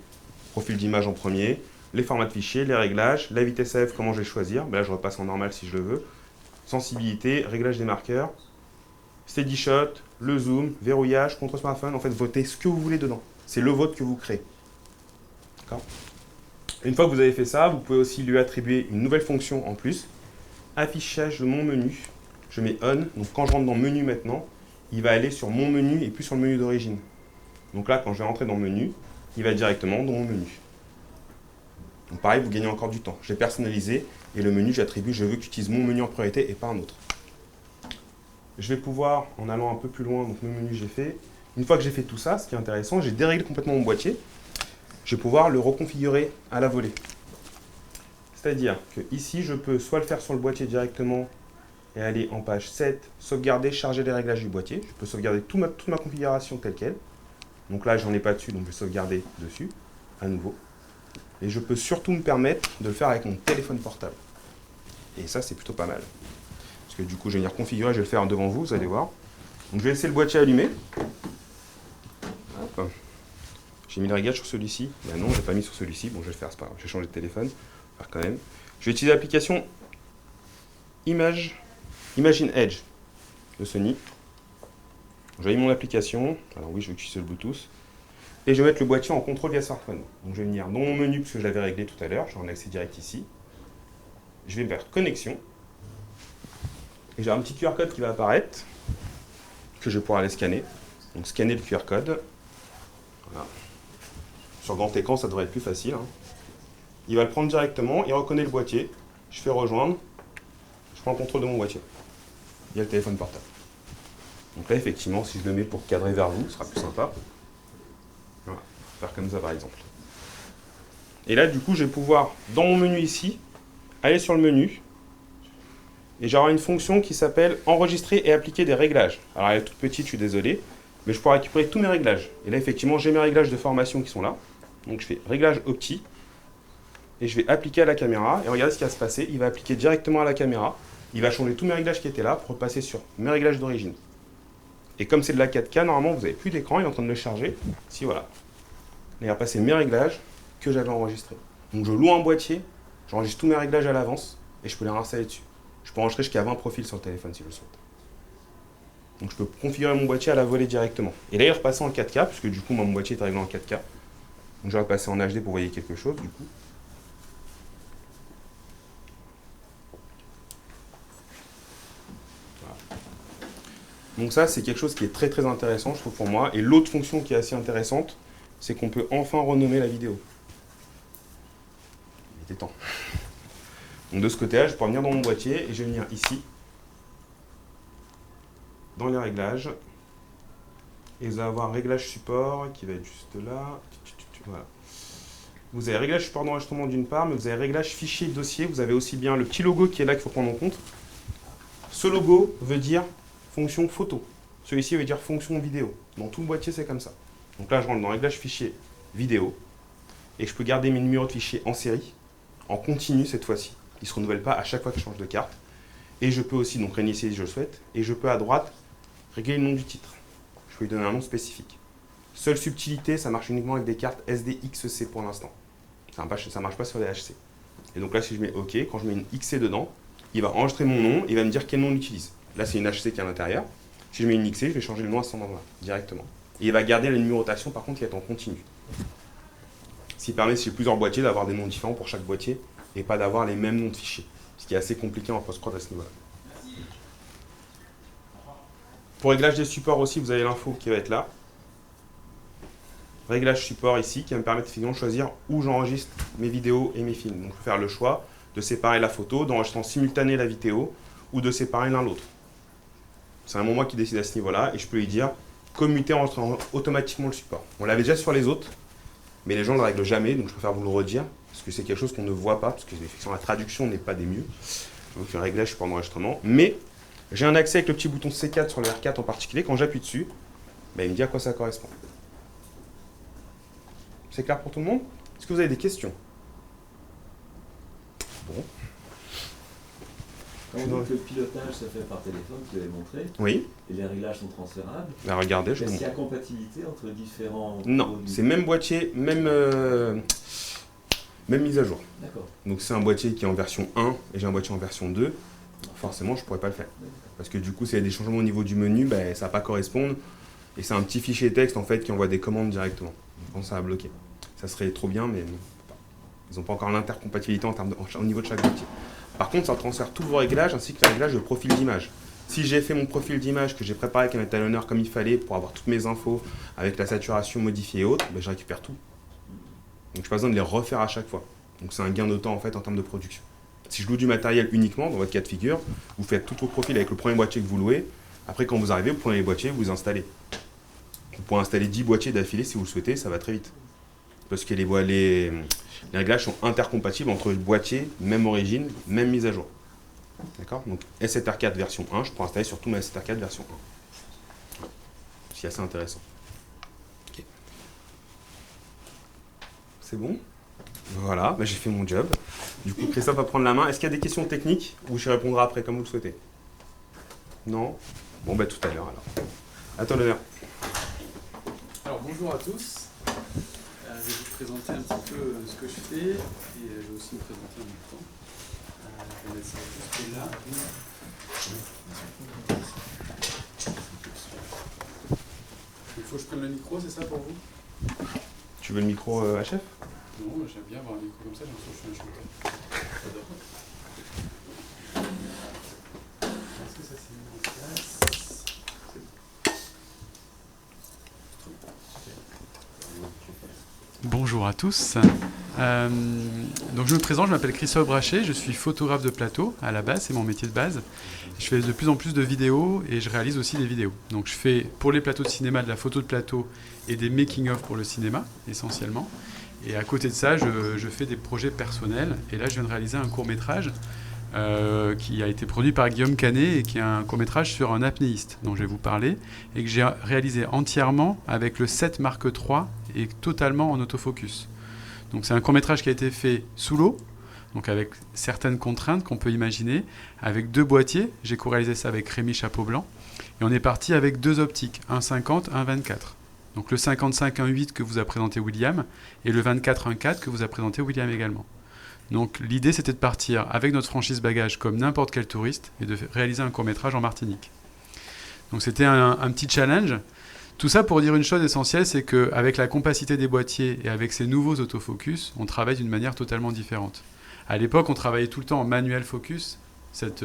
profil d'image en premier, les formats de fichiers, les réglages, la vitesse AF, comment je vais choisir. Ben là, je repasse en normal si je le veux. Sensibilité, réglage des marqueurs, steady shot, le zoom, verrouillage, contre smartphone. En fait, votez ce que vous voulez dedans. C'est le vote que vous créez. D'accord ? Une fois que vous avez fait ça, vous pouvez aussi lui attribuer une nouvelle fonction en plus. Affichage de mon menu. Je mets on. Donc quand je rentre dans menu maintenant, il va aller sur mon menu et plus sur le menu d'origine. Donc là, quand je vais rentrer dans menu, il va directement dans mon menu. Donc pareil, vous gagnez encore du temps. J'ai personnalisé et le menu, j'attribue, je veux que tu utilises mon menu en priorité et pas un autre. Je vais pouvoir, en allant un peu plus loin, donc le menu j'ai fait. Une fois que j'ai fait tout ça, ce qui est intéressant, j'ai déréglé complètement mon boîtier. Je vais pouvoir le reconfigurer à la volée. C'est-à-dire que ici, je peux soit le faire sur le boîtier directement et aller en page 7, sauvegarder, charger les réglages du boîtier. Je peux sauvegarder toute ma configuration telle qu'elle. Donc là, j'en ai pas dessus, donc je vais sauvegarder dessus, à nouveau. Et je peux surtout me permettre de le faire avec mon téléphone portable. Et ça, c'est plutôt pas mal. Parce que du coup, je vais venir configurer, je vais le faire devant vous, vous allez voir. Donc je vais laisser le boîtier allumé. Hop. J'ai mis le réglage sur celui-ci. Ben non, je l'ai pas mis sur celui-ci. Bon, je vais le faire, c'est pas grave. Je vais changer de téléphone. Faire quand même. Je vais utiliser l'application Imagine Edge de Sony. J'ai mis mon application. Alors oui, je vais utiliser le Bluetooth. Et je vais mettre le boîtier en contrôle via smartphone. Donc je vais venir dans mon menu, parce que je l'avais réglé tout à l'heure. J'ai un accès direct ici. Je vais vers connexion. Et j'ai un petit QR code qui va apparaître, que je vais pouvoir aller scanner. Donc scanner le QR code. Voilà. Sur grand écran, ça devrait être plus facile. Hein. il va le prendre directement, il reconnaît le boîtier, je fais rejoindre, je prends le contrôle de mon boîtier. Il y a le téléphone portable. Donc là, effectivement, si je le mets pour cadrer vers vous, ce sera plus sympa. Voilà, faire comme ça par exemple. Et là, du coup, je vais pouvoir, dans mon menu ici, aller sur le menu, et j'aurai une fonction qui s'appelle enregistrer et appliquer des réglages. Alors elle est toute petite, je suis désolé, mais je pourrai récupérer tous mes réglages. Et là, effectivement, j'ai mes réglages de formation qui sont là. Donc je fais réglage opti, et je vais appliquer à la caméra, et regardez ce qui va se passer, il va appliquer directement à la caméra, il va changer tous mes réglages qui étaient là pour repasser sur mes réglages d'origine. Et comme c'est de la 4K, normalement, vous n'avez plus d'écran, il est en train de le charger. Si, voilà. Il va passer mes réglages que j'avais enregistrés. Donc je loue un boîtier, j'enregistre tous mes réglages à l'avance, et je peux les réinstaller dessus. Je peux enregistrer jusqu'à 20 profils sur le téléphone si je le souhaite. Donc je peux configurer mon boîtier à la volée directement. Et là, il est repassé en 4K, puisque du coup, mon boîtier est réglé en 4K. Donc je vais repasser en HD pour voyer quelque chose, du coup. Voilà. Donc ça, c'est quelque chose qui est très très intéressant, je trouve, pour moi. Et l'autre fonction qui est assez intéressante, c'est qu'on peut enfin renommer la vidéo. Il était temps. Donc de ce côté-là, je peux venir dans mon boîtier et je vais venir ici, dans les réglages. Et vous allez avoir un réglage support qui va être juste là. Voilà. Vous avez réglage support d'enregistrement d'une part, mais vous avez réglage fichier dossier. Vous avez aussi bien le petit logo qui est là qu'il faut prendre en compte. Ce logo veut dire fonction photo. Celui-ci veut dire fonction vidéo. Dans tout le boîtier, c'est comme ça. Donc là, je rentre dans réglage fichier vidéo. Et je peux garder mes numéros de fichiers en série, en continu cette fois-ci. Ils ne se renouvellent pas à chaque fois que je change de carte. Et je peux aussi donc réinitialiser si je le souhaite. Et je peux à droite régler le nom du titre. Je peux lui donner un nom spécifique. Seule subtilité, ça marche uniquement avec des cartes SDXC pour l'instant. Ça ne marche pas sur les HC. Et donc là, si je mets OK, quand je mets une XC dedans, il va enregistrer mon nom, il va me dire quel nom on utilise. Là, c'est une HC qui est à l'intérieur. Si je mets une XC, je vais changer le nom à ce moment-là, directement. Et il va garder la numérotation, par contre, qui est en continu. Ce qui permet, si j'ai plusieurs boîtiers, d'avoir des noms différents pour chaque boîtier et pas d'avoir les mêmes noms de fichiers. Ce qui est assez compliqué en post-prod à ce niveau-là. Pour réglage des supports aussi, vous avez l'info qui va être là. Réglage support ici, qui va me permettre de choisir où j'enregistre mes vidéos et mes films. Donc je peux faire le choix de séparer la photo, d'enregistrer en simultané la vidéo, ou de séparer l'un l'autre. C'est un moi qui décide à ce niveau-là, et je peux lui dire commuter enregistrant automatiquement le support. On l'avait déjà sur les autres, mais les gens ne le règlent jamais, donc je préfère vous le redire, parce que c'est quelque chose qu'on ne voit pas, parce que la traduction n'est pas des mieux. Donc le réglage support d'enregistrement. Mais j'ai un accès avec le petit bouton C4 sur le R4 en particulier. Quand j'appuie dessus, il me dit à quoi ça correspond. C'est clair pour tout le monde? Est-ce que vous avez des questions? Bon. Quand on dit que le pilotage se fait par téléphone, tu l'avais montré, oui. Et les réglages sont transférables. Bah regardez, je vous Est-ce qu'il y montre. a compatibilité entre différents... Non, c'est même boîtier, même mise à jour. D'accord. Donc c'est un boîtier qui est en version 1 et j'ai un boîtier en version 2. Forcément, je ne pourrais pas le faire. Parce que du coup, s'il y a des changements au niveau du menu, ça ne va pas correspondre. Et c'est un petit fichier texte en fait qui envoie des commandes directement. Donc ça va bloquer. Ça serait trop bien, mais non. Ils n'ont pas encore l'intercompatibilité au niveau de chaque boîtier. Par contre, ça transfère tous vos réglages ainsi que les réglages de profil d'image. Si j'ai fait mon profil d'image que j'ai préparé avec un étalonneur comme il fallait pour avoir toutes mes infos avec la saturation modifiée et autres, je récupère tout. Donc je n'ai pas besoin de les refaire à chaque fois. Donc c'est un gain de temps en fait en termes de production. Si je loue du matériel uniquement, dans votre cas de figure, vous faites tout vos profils avec le premier boîtier que vous louez. Après, quand vous arrivez, vous prenez les boîtiers, vous les installez. Vous pouvez installer 10 boîtiers d'affilée si vous le souhaitez, ça va très vite. Parce que les réglages sont intercompatibles entre boîtiers, même origine, même mise à jour. D'accord? Donc S7R4 version 1, je peux installer sur tout ma S7R4 version 1. C'est assez intéressant. Okay. C'est bon? Voilà, j'ai fait mon job. Du coup, Christophe va prendre la main. Est-ce qu'il y a des questions techniques ou je répondrai après, comme vous le souhaitez? Non? Bon, tout à l'heure alors. À toi l'honneur. Alors, bonjour à tous. Je vais vous présenter un petit peu ce que je fais et je vais aussi me présenter en même temps. Je vais mettre ça juste là. Il faut que je prenne le micro, c'est ça pour vous? Tu veux le micro HF? Non, j'aime bien avoir un micro comme ça, j'ai l'impression que je suis un chanteur. J'adore. Est-ce que ça s'est mis en place? Bonjour à tous. Donc je me présente, je m'appelle Christophe Brachet, je suis photographe de plateau à la base, c'est mon métier de base. Je fais de plus en plus de vidéos et je réalise aussi des vidéos. Donc je fais pour les plateaux de cinéma de la photo de plateau et des making-of pour le cinéma essentiellement. Et à côté de ça, je fais des projets personnels. Et là, je viens de réaliser un court-métrage qui a été produit par Guillaume Canet et qui est un court-métrage sur un apnéiste dont je vais vous parler et que j'ai réalisé entièrement avec le 7 Mark III et totalement en autofocus. Donc c'est un court-métrage qui a été fait sous l'eau, donc avec certaines contraintes qu'on peut imaginer, avec 2 boîtiers. J'ai co-réalisé ça avec Rémi Chapeau-Blanc. Et on est parti avec 2 optiques, un 50, un 24. Donc le 55 1.8 que vous a présenté William et le 24 1.4 que vous a présenté William également. Donc l'idée c'était de partir avec notre franchise bagage comme n'importe quel touriste et de réaliser un court-métrage en Martinique. Donc c'était un petit challenge. Tout ça pour dire une chose essentielle, c'est qu'avec la compacité des boîtiers et avec ces nouveaux autofocus, on travaille d'une manière totalement différente. À l'époque, on travaillait tout le temps en manuel focus. Cette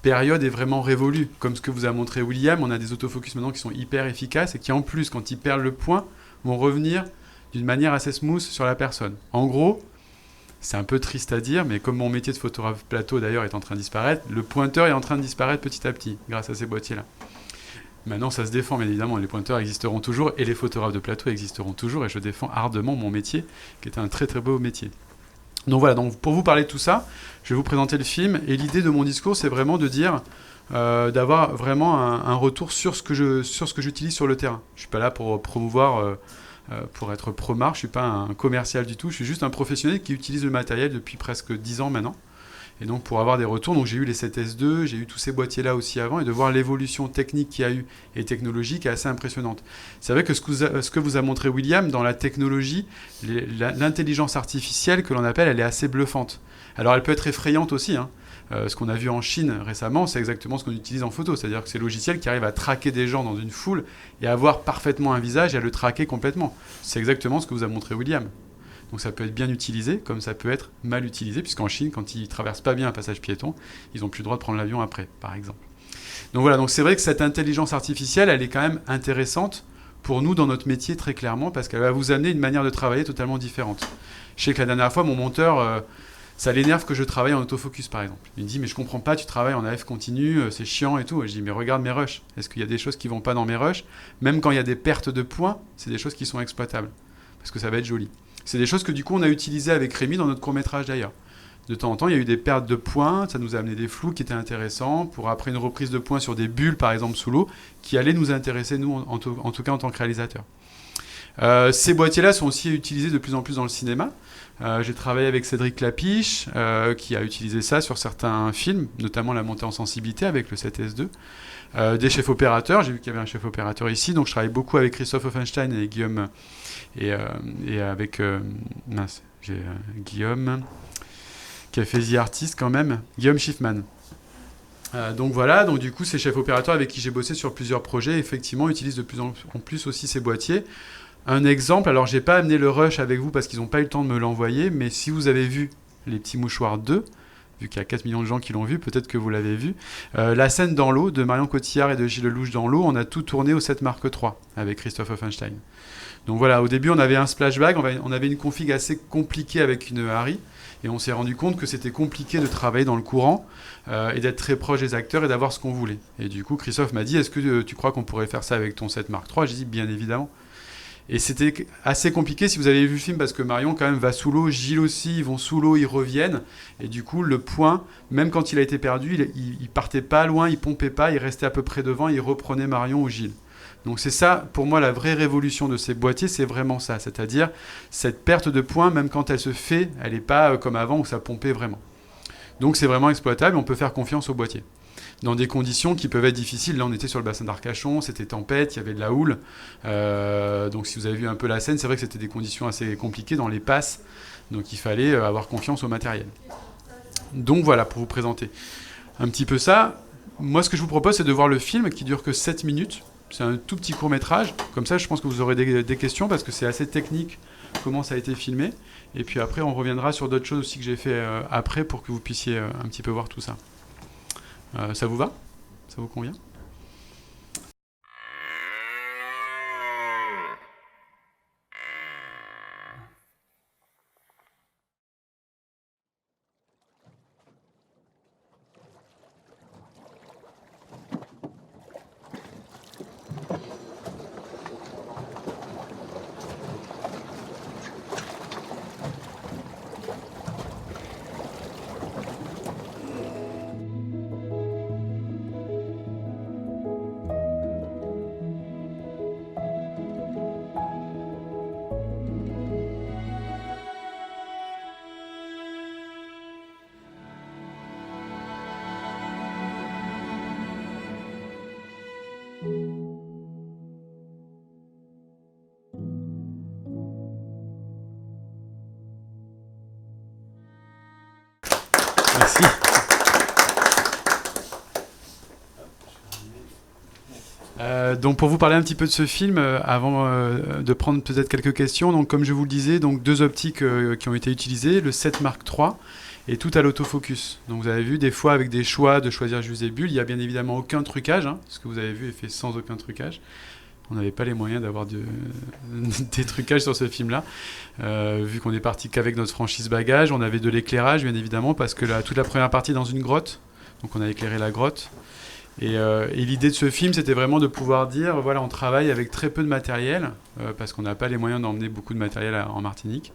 période est vraiment révolue. Comme ce que vous a montré William, on a des autofocus maintenant qui sont hyper efficaces et qui en plus, quand ils perdent le point, vont revenir d'une manière assez smooth sur la personne. En gros, c'est un peu triste à dire, mais comme mon métier de photographe plateau d'ailleurs est en train de disparaître, le pointeur est en train de disparaître petit à petit grâce à ces boîtiers-là. Maintenant, ça se défend, bien évidemment, les pointeurs existeront toujours et les photographes de plateau existeront toujours et je défends ardemment mon métier, qui est un très très beau métier. Donc voilà, donc pour vous parler de tout ça, je vais vous présenter le film et l'idée de mon discours, c'est vraiment de dire, d'avoir vraiment un retour sur ce que j'utilise sur le terrain. Je ne suis pas là pour promouvoir, pour être pro-marque, je ne suis pas un commercial du tout, je suis juste un professionnel qui utilise le matériel depuis presque 10 ans maintenant. Et donc pour avoir des retours, donc j'ai eu les 7S2, j'ai eu tous ces boîtiers-là aussi avant, et de voir l'évolution technique qu'il y a eu et technologique est assez impressionnante. C'est vrai que ce que vous a montré William dans la technologie, l'intelligence artificielle que l'on appelle, elle est assez bluffante. Alors elle peut être effrayante aussi, hein. Ce qu'on a vu en Chine récemment, c'est exactement ce qu'on utilise en photo, c'est-à-dire que c'est le logiciel qui arrive à traquer des gens dans une foule et à voir parfaitement un visage et à le traquer complètement. C'est exactement ce que vous a montré William. Donc ça peut être bien utilisé, comme ça peut être mal utilisé, puisqu'en Chine, quand ils ne traversent pas bien un passage piéton, ils n'ont plus le droit de prendre l'avion après, par exemple. Donc voilà, donc c'est vrai que cette intelligence artificielle, elle est quand même intéressante pour nous dans notre métier, très clairement, parce qu'elle va vous amener une manière de travailler totalement différente. Je sais que la dernière fois, mon monteur, ça l'énerve que je travaille en autofocus, par exemple. Il me dit, mais je comprends pas, tu travailles en AF continu, c'est chiant et tout. Et je dis, mais regarde mes rushs. Est-ce qu'il y a des choses qui vont pas dans mes rushs? Même quand il y a des pertes de points, c'est des choses qui sont exploitables, parce que ça va être joli. C'est des choses que du coup on a utilisées avec Rémi dans notre court-métrage d'ailleurs. De temps en temps, il y a eu des pertes de points, ça nous a amené des flous qui étaient intéressants, pour après une reprise de points sur des bulles par exemple sous l'eau, qui allaient nous intéresser nous, en tout cas en tant que réalisateur. Ces boîtiers-là sont aussi utilisés de plus en plus dans le cinéma. J'ai travaillé avec Cédric Lapiche, qui a utilisé ça sur certains films, notamment la montée en sensibilité avec le 7S2. Des chefs opérateurs, j'ai vu qu'il y avait un chef opérateur ici, donc je travaille beaucoup avec Christophe Offenstein et Guillaume, et avec Guillaume, qui a fait The Artist quand même, Guillaume Schiffman. Donc voilà, donc du coup ces chefs opérateurs avec qui j'ai bossé sur plusieurs projets, effectivement, utilisent de plus en plus aussi ces boîtiers. Un exemple, alors j'ai pas amené le rush avec vous parce qu'ils n'ont pas eu le temps de me l'envoyer, mais si vous avez vu Les Petits Mouchoirs 2, vu qu'il y a 4 millions de gens qui l'ont vu, peut-être que vous l'avez vu, la scène dans l'eau de Marion Cotillard et de Gilles Lelouch dans l'eau, on a tout tourné au 7 Mark III avec Christophe Offenstein. Donc voilà, au début on avait un splashback, on avait une config assez compliquée avec une Harry, et on s'est rendu compte que c'était compliqué de travailler dans le courant et d'être très proche des acteurs et d'avoir ce qu'on voulait. Et du coup Christophe m'a dit, est-ce que tu crois qu'on pourrait faire ça avec ton 7 Mark III? J'ai dit bien évidemment. Et c'était assez compliqué si vous avez vu le film parce que Marion quand même va sous l'eau, Gilles aussi, ils vont sous l'eau, ils reviennent. Et du coup le point, même quand il a été perdu, il partait pas loin, il pompait pas, il restait à peu près devant, il reprenait Marion ou Gilles. Donc c'est ça, pour moi, la vraie révolution de ces boîtiers, c'est vraiment ça. C'est-à-dire cette perte de points, même quand elle se fait, elle n'est pas comme avant où ça pompait vraiment. Donc c'est vraiment exploitable et on peut faire confiance au boîtier. Dans des conditions qui peuvent être difficiles. Là, on était sur le bassin d'Arcachon, c'était tempête, il y avait de la houle. Donc si vous avez vu un peu la scène, c'est vrai que c'était des conditions assez compliquées dans les passes. Donc il fallait avoir confiance au matériel. Donc voilà, pour vous présenter un petit peu ça. Moi, ce que je vous propose, c'est de voir le film qui dure que 7 minutes. C'est un tout petit court-métrage. Comme ça, je pense que vous aurez des questions parce que c'est assez technique comment ça a été filmé. Et puis après, on reviendra sur d'autres choses aussi que j'ai fait après pour que vous puissiez un petit peu voir tout ça. Ça vous va? Ça vous convient? Donc pour vous parler un petit peu de ce film, avant de prendre peut-être quelques questions, donc comme je vous le disais, donc 2 optiques qui ont été utilisées, le 7 Mark III et tout à l'autofocus. Donc vous avez vu des fois avec des choix de choisir juste des bulles, il n'y a bien évidemment aucun trucage, hein, ce que vous avez vu est fait sans aucun trucage. On n'avait pas les moyens d'avoir des trucages sur ce film-là, vu qu'on est parti qu'avec notre franchise bagage. On avait de l'éclairage bien évidemment parce que toute la première partie est dans une grotte, donc on a éclairé la grotte. Et l'idée de ce film, c'était vraiment de pouvoir dire, voilà, on travaille avec très peu de matériel, parce qu'on n'a pas les moyens d'emmener beaucoup de matériel en Martinique.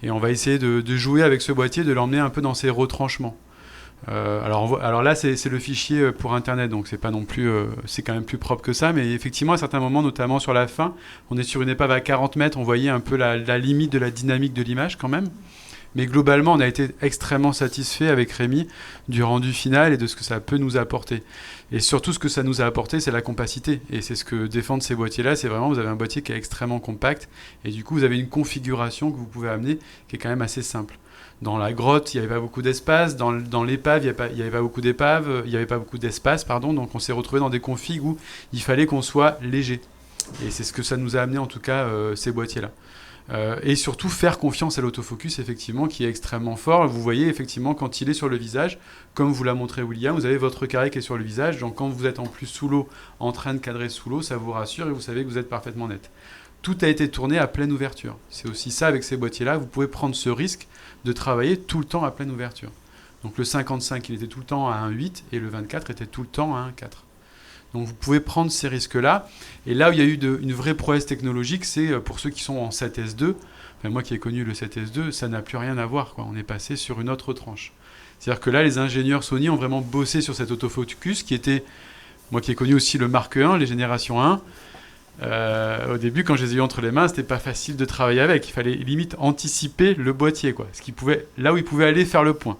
Et on va essayer de jouer avec ce boîtier, de l'emmener un peu dans ses retranchements. Alors là, c'est le fichier pour Internet, donc c'est pas non plus, c'est quand même plus propre que ça. Mais effectivement, à certains moments, notamment sur la fin, on est sur une épave à 40 mètres, on voyait un peu la limite de la dynamique de l'image quand même. Mais globalement, on a été extrêmement satisfait avec Rémi du rendu final et de ce que ça peut nous apporter. Et surtout, ce que ça nous a apporté, c'est la compacité. Et c'est ce que défendent ces boîtiers-là. C'est vraiment, vous avez un boîtier qui est extrêmement compact. Et du coup, vous avez une configuration que vous pouvez amener qui est quand même assez simple. Dans la grotte, il n'y avait pas beaucoup d'espace. Dans l'épave, il n'y avait pas beaucoup d'épave. Il n'y avait pas beaucoup d'espace, pardon. Donc, on s'est retrouvé dans des configs où il fallait qu'on soit léger. Et c'est ce que ça nous a amené, en tout cas, ces boîtiers-là. Et surtout faire confiance à l'autofocus, effectivement, qui est extrêmement fort. Vous voyez, effectivement, quand il est sur le visage, comme vous l'a montré William, vous avez votre carré qui est sur le visage. Donc quand vous êtes en plus sous l'eau, en train de cadrer sous l'eau, ça vous rassure et vous savez que vous êtes parfaitement net. Tout a été tourné à pleine ouverture. C'est aussi ça avec ces boîtiers-là. Vous pouvez prendre ce risque de travailler tout le temps à pleine ouverture. Donc le 55, il était tout le temps à 1.8 et le 24 était tout le temps à 1.4. Donc vous pouvez prendre ces risques-là. Et là où il y a eu une vraie prouesse technologique, c'est pour ceux qui sont en 7S2. Enfin, moi qui ai connu le 7S2, ça n'a plus rien à voir, quoi. On est passé sur une autre tranche. C'est-à-dire que là, les ingénieurs Sony ont vraiment bossé sur cet autofocus qui était, moi qui ai connu aussi le Mark 1, les générations 1. Au début, quand je les ai eu entre les mains, c'était pas facile de travailler avec. Il fallait limite anticiper le boîtier, quoi. Là où il pouvait aller faire le point.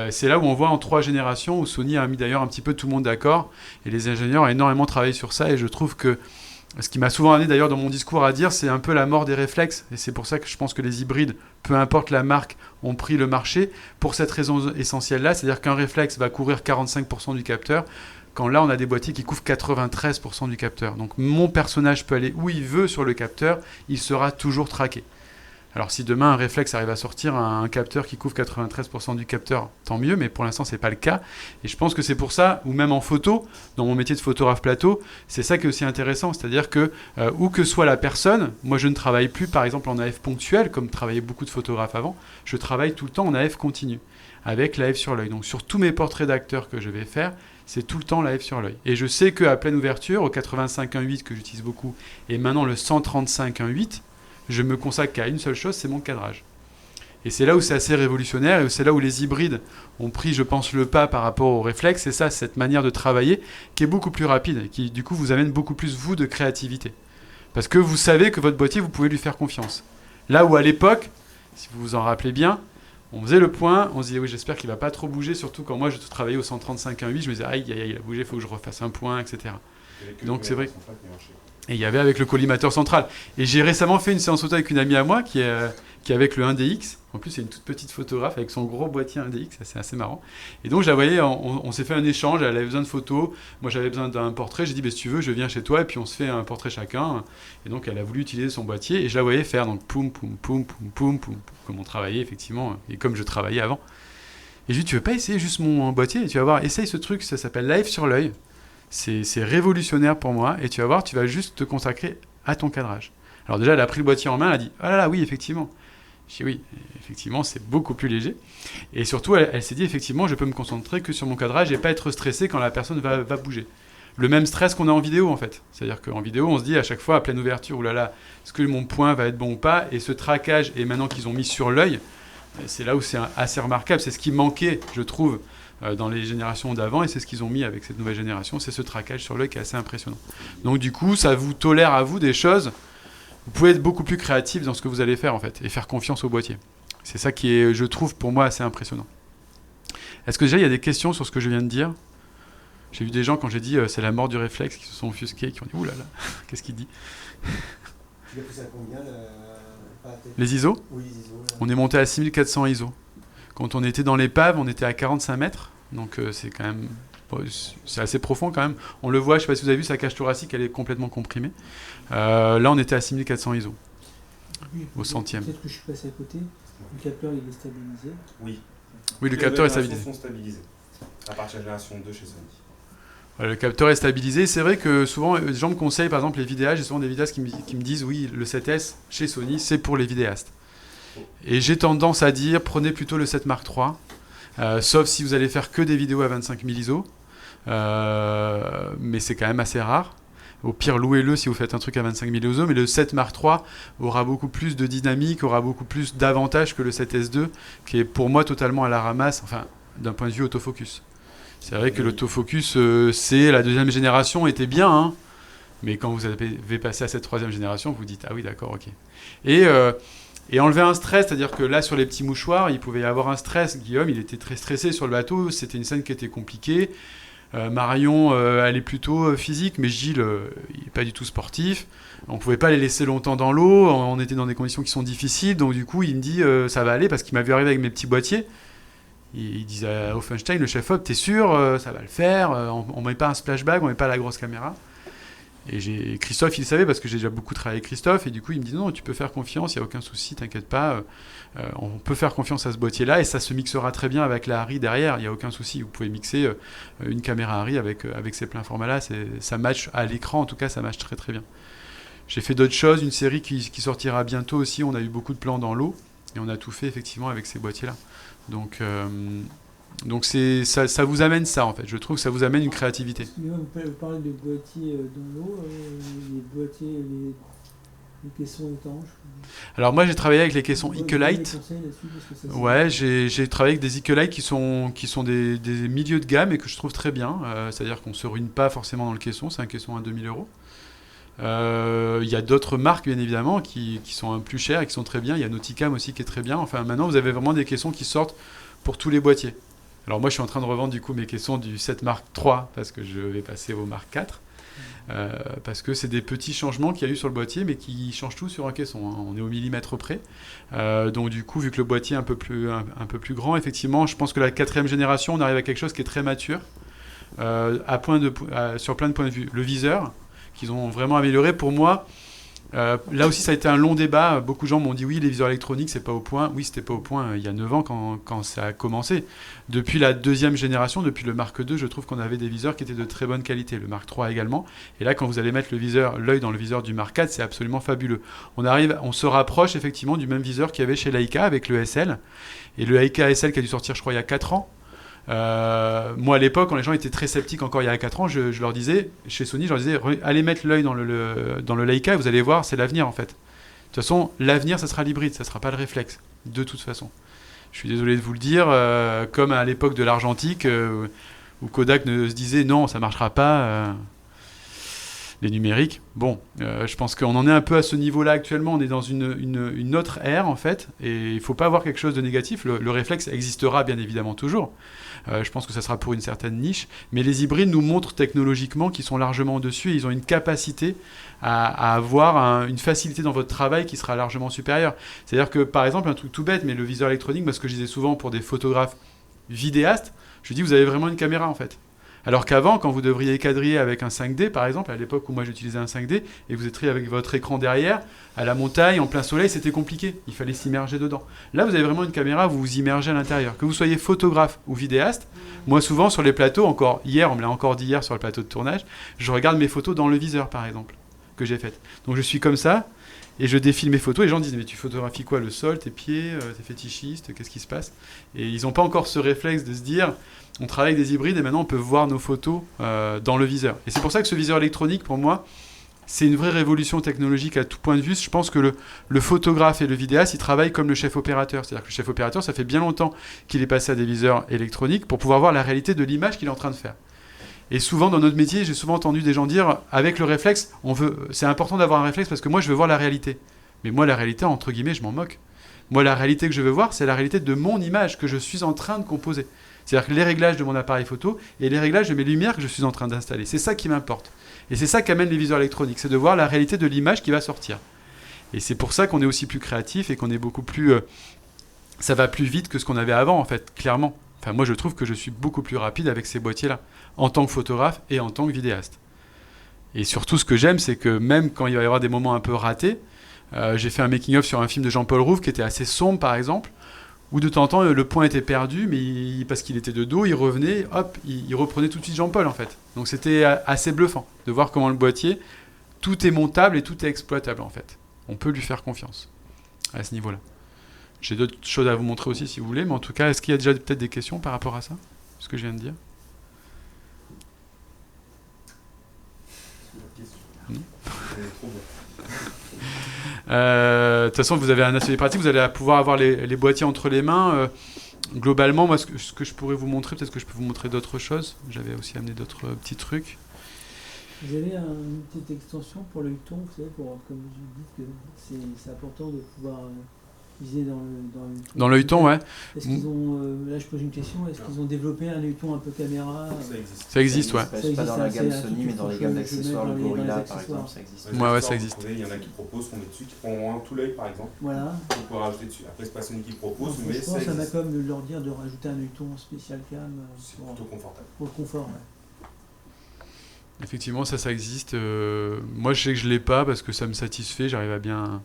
C'est là où on voit en 3 générations, où Sony a mis d'ailleurs un petit peu tout le monde d'accord, et les ingénieurs ont énormément travaillé sur ça, et je trouve que ce qui m'a souvent amené d'ailleurs dans mon discours à dire, c'est un peu la mort des réflexes, et c'est pour ça que je pense que les hybrides, peu importe la marque, ont pris le marché, pour cette raison essentielle-là, c'est-à-dire qu'un réflexe va couvrir 45% du capteur, quand là on a des boîtiers qui couvrent 93% du capteur. Donc mon personnage peut aller où il veut sur le capteur, il sera toujours traqué. Alors si demain un réflexe arrive à sortir un capteur qui couvre 93% du capteur, tant mieux, mais pour l'instant c'est pas le cas. Et je pense que c'est pour ça, ou même en photo, dans mon métier de photographe plateau, c'est ça qui est aussi intéressant, c'est-à-dire que où que soit la personne, moi je ne travaille plus par exemple en AF ponctuel, comme travaillaient beaucoup de photographes avant, je travaille tout le temps en AF continu, avec l'AF sur l'œil. Donc sur tous mes portraits d'acteurs que je vais faire, c'est tout le temps l'AF sur l'œil. Et je sais qu'à pleine ouverture, au 85-1.8 que j'utilise beaucoup, et maintenant le 135-1.8, je me consacre qu'à une seule chose, c'est mon cadrage. Et c'est là où c'est assez révolutionnaire, et c'est là où les hybrides ont pris, je pense, le pas par rapport au réflexe. C'est ça, cette manière de travailler qui est beaucoup plus rapide, et qui, du coup, vous amène beaucoup plus, vous, de créativité. Parce que vous savez que votre boîtier, vous pouvez lui faire confiance. Là où, à l'époque, si vous vous en rappelez bien, on faisait le point, on se disait, oui, j'espère qu'il ne va pas trop bouger, surtout quand moi, je travaillais au 135-1.8, je me disais, aïe, il a bougé, il faut que je refasse un point, etc. Donc, c'est vrai. Et il y avait avec le collimateur central. Et j'ai récemment fait une séance photo avec une amie à moi qui est avec le 1DX. En plus, c'est une toute petite photographe avec son gros boîtier 1DX. C'est assez marrant. Et donc, je la voyais, on s'est fait un échange. Elle avait besoin de photos. Moi, j'avais besoin d'un portrait. J'ai dit, bah, si tu veux, je viens chez toi. Et puis, on se fait un portrait chacun. Et donc, elle a voulu utiliser son boîtier. Et je la voyais faire. Donc, poum, poum, poum, poum, poum, poum, comme on travaillait, effectivement. Et comme je travaillais avant. Et je lui ai dit, tu veux pas essayer juste mon boîtier? Et tu vas voir, essaye ce truc. Ça s'appelle Live sur l'œil. C'est révolutionnaire pour moi, et tu vas voir, tu vas juste te consacrer à ton cadrage. Alors déjà, elle a pris le boîtier en main, elle a dit « Ah là là, oui, effectivement ». Je dis « Oui, effectivement, c'est beaucoup plus léger ». Et surtout, elle s'est dit « Effectivement, je peux me concentrer que sur mon cadrage et pas être stressé quand la personne va bouger ». Le même stress qu'on a en vidéo, en fait. C'est-à-dire qu'en vidéo, on se dit à chaque fois, à pleine ouverture, « Ouh là là, est-ce que mon point va être bon ou pas ?» Et ce traquage, et maintenant qu'ils ont mis sur l'œil, c'est là où c'est assez remarquable. C'est ce qui manquait, je trouve, dans les générations d'avant, et c'est ce qu'ils ont mis avec cette nouvelle génération, c'est ce traquage sur l'œil qui est assez impressionnant. Donc du coup, ça vous tolère à vous des choses, vous pouvez être beaucoup plus créatif dans ce que vous allez faire en fait, et faire confiance au boîtier. C'est ça qui est, je trouve, pour moi, assez impressionnant. Est-ce que déjà, il y a des questions sur ce que je viens de dire? J'ai vu des gens, quand j'ai dit c'est la mort du réflexe, qui se sont offusqués, qui ont dit « Ouh là là, qu'est-ce qu'il dit ?» Tu l'as poussé à combien Les ISO? Oui, les ISO. On est monté à 6400 ISO. Quand on était dans l'épave, on était à 45 mètres, donc c'est quand même Bon, c'est assez profond quand même. On le voit, je ne sais pas si vous avez vu, sa cage thoracique, elle est complètement comprimée. Là, on était à 6400 ISO, au centième. Peut-être que je suis passé à côté. Le capteur, il est stabilisé. Oui. Oui, le capteur est stabilisé. sont stabilisés. À partir de la génération 2 chez Sony. Le capteur est stabilisé. C'est vrai que souvent, les gens me conseillent, par exemple, les vidéastes. J'ai souvent des vidéastes qui me disent, oui, le 7S chez Sony, c'est pour les vidéastes. Et j'ai tendance à dire, prenez plutôt le 7 Mark III, sauf si vous allez faire que des vidéos à 25 000 ISO. Mais c'est quand même assez rare. Au pire, louez-le si vous faites un truc à 25 000 ISO, mais le 7 Mark III aura beaucoup plus de dynamique, aura beaucoup plus d'avantages que le 7S2, qui est pour moi totalement à la ramasse, enfin, d'un point de vue autofocus. C'est vrai que l'autofocus, c'est la deuxième génération, était bien, hein, mais quand vous avez passé à cette troisième génération, vous dites, ah oui, d'accord, ok. Et enlever un stress, c'est-à-dire que là, sur les petits mouchoirs, il pouvait y avoir un stress. Guillaume, il était très stressé sur le bateau, c'était une scène qui était compliquée. Marion, elle est plutôt physique, mais Gilles, il n'est pas du tout sportif. On ne pouvait pas les laisser longtemps dans l'eau, on était dans des conditions qui sont difficiles, donc du coup, il me dit, ça va aller, parce qu'il m'a vu arriver avec mes petits boîtiers. Il disait à Offenstein, le chef-op, t'es sûr, ça va le faire, on met pas un splashback, on met pas la grosse caméra. Et Christophe, il savait, parce que j'ai déjà beaucoup travaillé avec Christophe, et du coup, il me dit, non, tu peux faire confiance, il n'y a aucun souci, t'inquiète pas, on peut faire confiance à ce boîtier-là, et ça se mixera très bien avec la Harry derrière, il n'y a aucun souci, vous pouvez mixer une caméra Harry avec ces pleins formats-là, ça match à l'écran, en tout cas, ça match très très bien. J'ai fait d'autres choses, une série qui sortira bientôt aussi, on a eu beaucoup de plans dans l'eau, et on a tout fait effectivement avec ces boîtiers-là. Donc ça vous amène ça, en fait. Je trouve que ça vous amène une créativité. Excusez-moi, vous parlez de boîtiers dans l'eau, les boîtiers, les caissons étanches. Alors moi, j'ai travaillé avec les caissons Ecolite. Ouais, j'ai travaillé avec des Ecolite qui sont des milieux de gamme et que je trouve très bien. C'est-à-dire qu'on ne se ruine pas forcément dans le caisson. C'est un caisson à 2000 €. Il y a d'autres marques, bien évidemment, qui sont un peu plus chères et qui sont très bien. Il y a Nauticam aussi qui est très bien. Enfin, maintenant, vous avez vraiment des caissons qui sortent pour tous les boîtiers. Alors moi, je suis en train de revendre du coup mes caissons du 7 Mark III parce que je vais passer au Mark IV. Parce que c'est des petits changements qu'il y a eu sur le boîtier, mais qui changent tout sur un caisson, hein. On est au millimètre près. Donc du coup, vu que le boîtier est un peu plus grand, effectivement, je pense que la 4e génération, on arrive à quelque chose qui est très mature, sur plein de points de vue. Le viseur, qu'ils ont vraiment amélioré, pour moi, là aussi ça a été un long débat. Beaucoup de gens m'ont dit oui, les viseurs électroniques c'est pas au point. Oui, c'était pas au point il y a 9 ans quand ça a commencé. Depuis la 2e génération, depuis le Mark II, je trouve qu'on avait des viseurs qui étaient de très bonne qualité. Le Mark III également. Et là, quand vous allez mettre l'œil dans le viseur du Mark IV, c'est absolument fabuleux. On se rapproche effectivement du même viseur qu'il y avait chez Leica avec le SL. Et le Leica SL qui a dû sortir, je crois, il y a 4 ans. Moi à l'époque, quand les gens étaient très sceptiques encore il y a 4 ans, je leur disais, chez Sony, je leur disais, allez mettre l'œil dans le Leica et vous allez voir, c'est l'avenir en fait. De toute façon, l'avenir, ça sera l'hybride, ça sera pas le réflexe, de toute façon. Je suis désolé de vous le dire, comme à l'époque de l'argentique, où Kodak se disait non, ça marchera pas, les numériques. Bon, je pense qu'on en est un peu à ce niveau-là actuellement, on est dans une autre ère en fait, et il faut pas avoir quelque chose de négatif, le réflexe existera bien évidemment toujours. Je pense que ça sera pour une certaine niche, mais les hybrides nous montrent technologiquement qu'ils sont largement au-dessus et ils ont une capacité à avoir une facilité dans votre travail qui sera largement supérieure. C'est-à-dire que, par exemple, un truc tout bête, mais le viseur électronique, parce que je disais souvent pour des photographes vidéastes, je dis vous avez vraiment une caméra en fait. Alors qu'avant, quand vous devriez quadriller avec un 5D, par exemple, à l'époque où moi j'utilisais un 5D, et vous étiez avec votre écran derrière, à la montagne, en plein soleil, c'était compliqué. Il fallait s'immerger dedans. Là, vous avez vraiment une caméra, vous vous immergez à l'intérieur. Que vous soyez photographe ou vidéaste, moi souvent sur les plateaux, encore hier, on me l'a encore dit hier sur le plateau de tournage, je regarde mes photos dans le viseur, par exemple, que j'ai faites. Donc je suis comme ça, et je défile mes photos, et les gens disent mais tu photographies quoi, le sol, tes pieds, t'es fétichiste, qu'est-ce qui se passe? Et ils n'ont pas encore ce réflexe de se dire on travaille avec des hybrides et maintenant on peut voir nos photos dans le viseur. Et c'est pour ça que ce viseur électronique, pour moi, c'est une vraie révolution technologique à tout point de vue. Je pense que le photographe et le vidéaste, ils travaillent comme le chef opérateur. C'est-à-dire que le chef opérateur, ça fait bien longtemps qu'il est passé à des viseurs électroniques pour pouvoir voir la réalité de l'image qu'il est en train de faire. Et souvent, dans notre métier, j'ai souvent entendu des gens dire, avec le réflexe, c'est important d'avoir un réflexe parce que moi, je veux voir la réalité. Mais moi, la réalité, entre guillemets, je m'en moque. Moi, la réalité que je veux voir, c'est la réalité de mon image que je suis en train de composer. C'est-à-dire que les réglages de mon appareil photo et les réglages de mes lumières que je suis en train d'installer. C'est ça qui m'importe. Et c'est ça qu'amènent les viseurs électroniques, c'est de voir la réalité de l'image qui va sortir. Et c'est pour ça qu'on est aussi plus créatif et qu'on est beaucoup plus... ça va plus vite que ce qu'on avait avant, en fait, clairement. Enfin, moi, je trouve que je suis beaucoup plus rapide avec ces boîtiers-là, en tant que photographe et en tant que vidéaste. Et surtout, ce que j'aime, c'est que même quand il va y avoir des moments un peu ratés, j'ai fait un making-of sur un film de Jean-Paul Rouve qui était assez sombre, par exemple, où de temps en temps, le point était perdu, mais parce qu'il était de dos, il revenait, hop, il reprenait tout de suite Jean-Paul, en fait. Donc c'était assez bluffant de voir comment le boîtier, tout est montable et tout est exploitable, en fait. On peut lui faire confiance à ce niveau-là. J'ai d'autres choses à vous montrer aussi, si vous voulez, mais en tout cas, est-ce qu'il y a déjà peut-être des questions par rapport à ça, ce que je viens de dire? Non. De toute façon, vous avez un atelier pratique, vous allez pouvoir avoir les boîtiers entre les mains. Globalement, moi, ce que je pourrais vous montrer, peut-être que je peux vous montrer d'autres choses. J'avais aussi amené d'autres petits trucs. Vous avez une petite extension pour le Huton, vous savez, comme je dis que c'est important de pouvoir viser dans le Huton. Dans le Huton, ouais. Est-ce qu'ils ont, là je pose une question, est-ce qu'ils ont développé un Huton un peu caméra? Ça existe, ouais. Ça existe pas dans la gamme Sony, mais dans les gammes d'accessoires, le Gorilla par exemple, ça existe. Ouais, ça existe. Il y en a qui proposent qu'on met dessus, qui prend tout l'œil par exemple. Voilà. On peut rajouter dessus. Après, c'est pas Sony qui propose, mais je ça pense à existe. Macom de leur dire de rajouter un Huton spécial cam C'est plutôt confortable. pour le confort. Ouais. Effectivement, ça existe. Moi, je sais que je l'ai pas parce que ça me satisfait. J'arrive à bien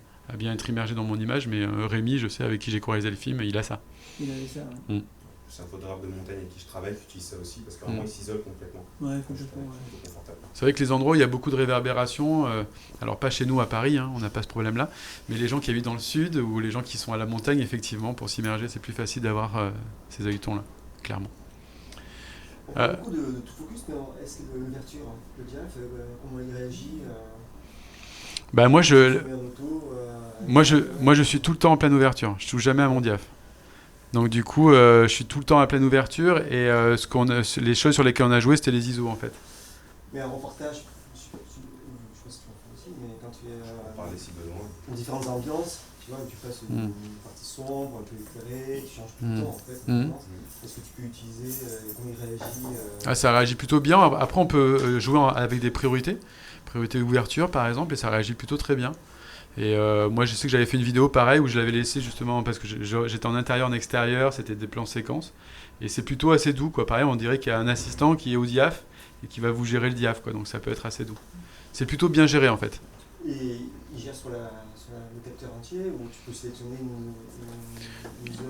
être immergé dans mon image. Mais Rémi, je sais, avec qui j'ai co-réalisé le film, il a ça. Il avait ça, ouais. C'est un photographe de montagne avec qui je travaille qui utilise ça aussi parce qu'à un moment, il s'isole complètement. Ouais, complètement. C'est confortable. C'est vrai que les endroits où il y a beaucoup de réverbération, alors pas chez nous à Paris, hein, on n'a pas ce problème-là, mais les gens qui habitent dans le sud ou les gens qui sont à la montagne, effectivement, pour s'immerger, c'est plus facile d'avoir ces œilletons-là, clairement. On parle beaucoup de tout focus, mais est-ce que l'ouverture, le diaph, comment il réagit Bah moi je suis tout le temps en pleine ouverture, je touche jamais à mon diaph. Donc du coup, je suis tout le temps à pleine ouverture et les choses sur lesquelles on a joué, c'était les ISO en fait. Mais un reportage, je sais pas si tu en fais aussi, mais quand tu es Parler si besoin. dans différentes ambiances, tu vois, tu passes d'une partie sombre, un peu éclairée, tu changes tout le temps en fait. Est-ce que tu peux utiliser, comment il réagit Ça réagit plutôt bien. Après, on peut jouer avec des priorités d'ouverture par exemple, et ça réagit plutôt très bien. Et moi, je sais que j'avais fait une vidéo pareil où je l'avais laissé justement parce que j'étais en intérieur, en extérieur, c'était des plans séquences. Et c'est plutôt assez doux, quoi. Pareil, on dirait qu'il y a un assistant qui est au diaph et qui va vous gérer le diaph, quoi. Donc ça peut être assez doux. C'est plutôt bien géré en fait. Et il gère sur le capteur entier ou tu peux sélectionner une zone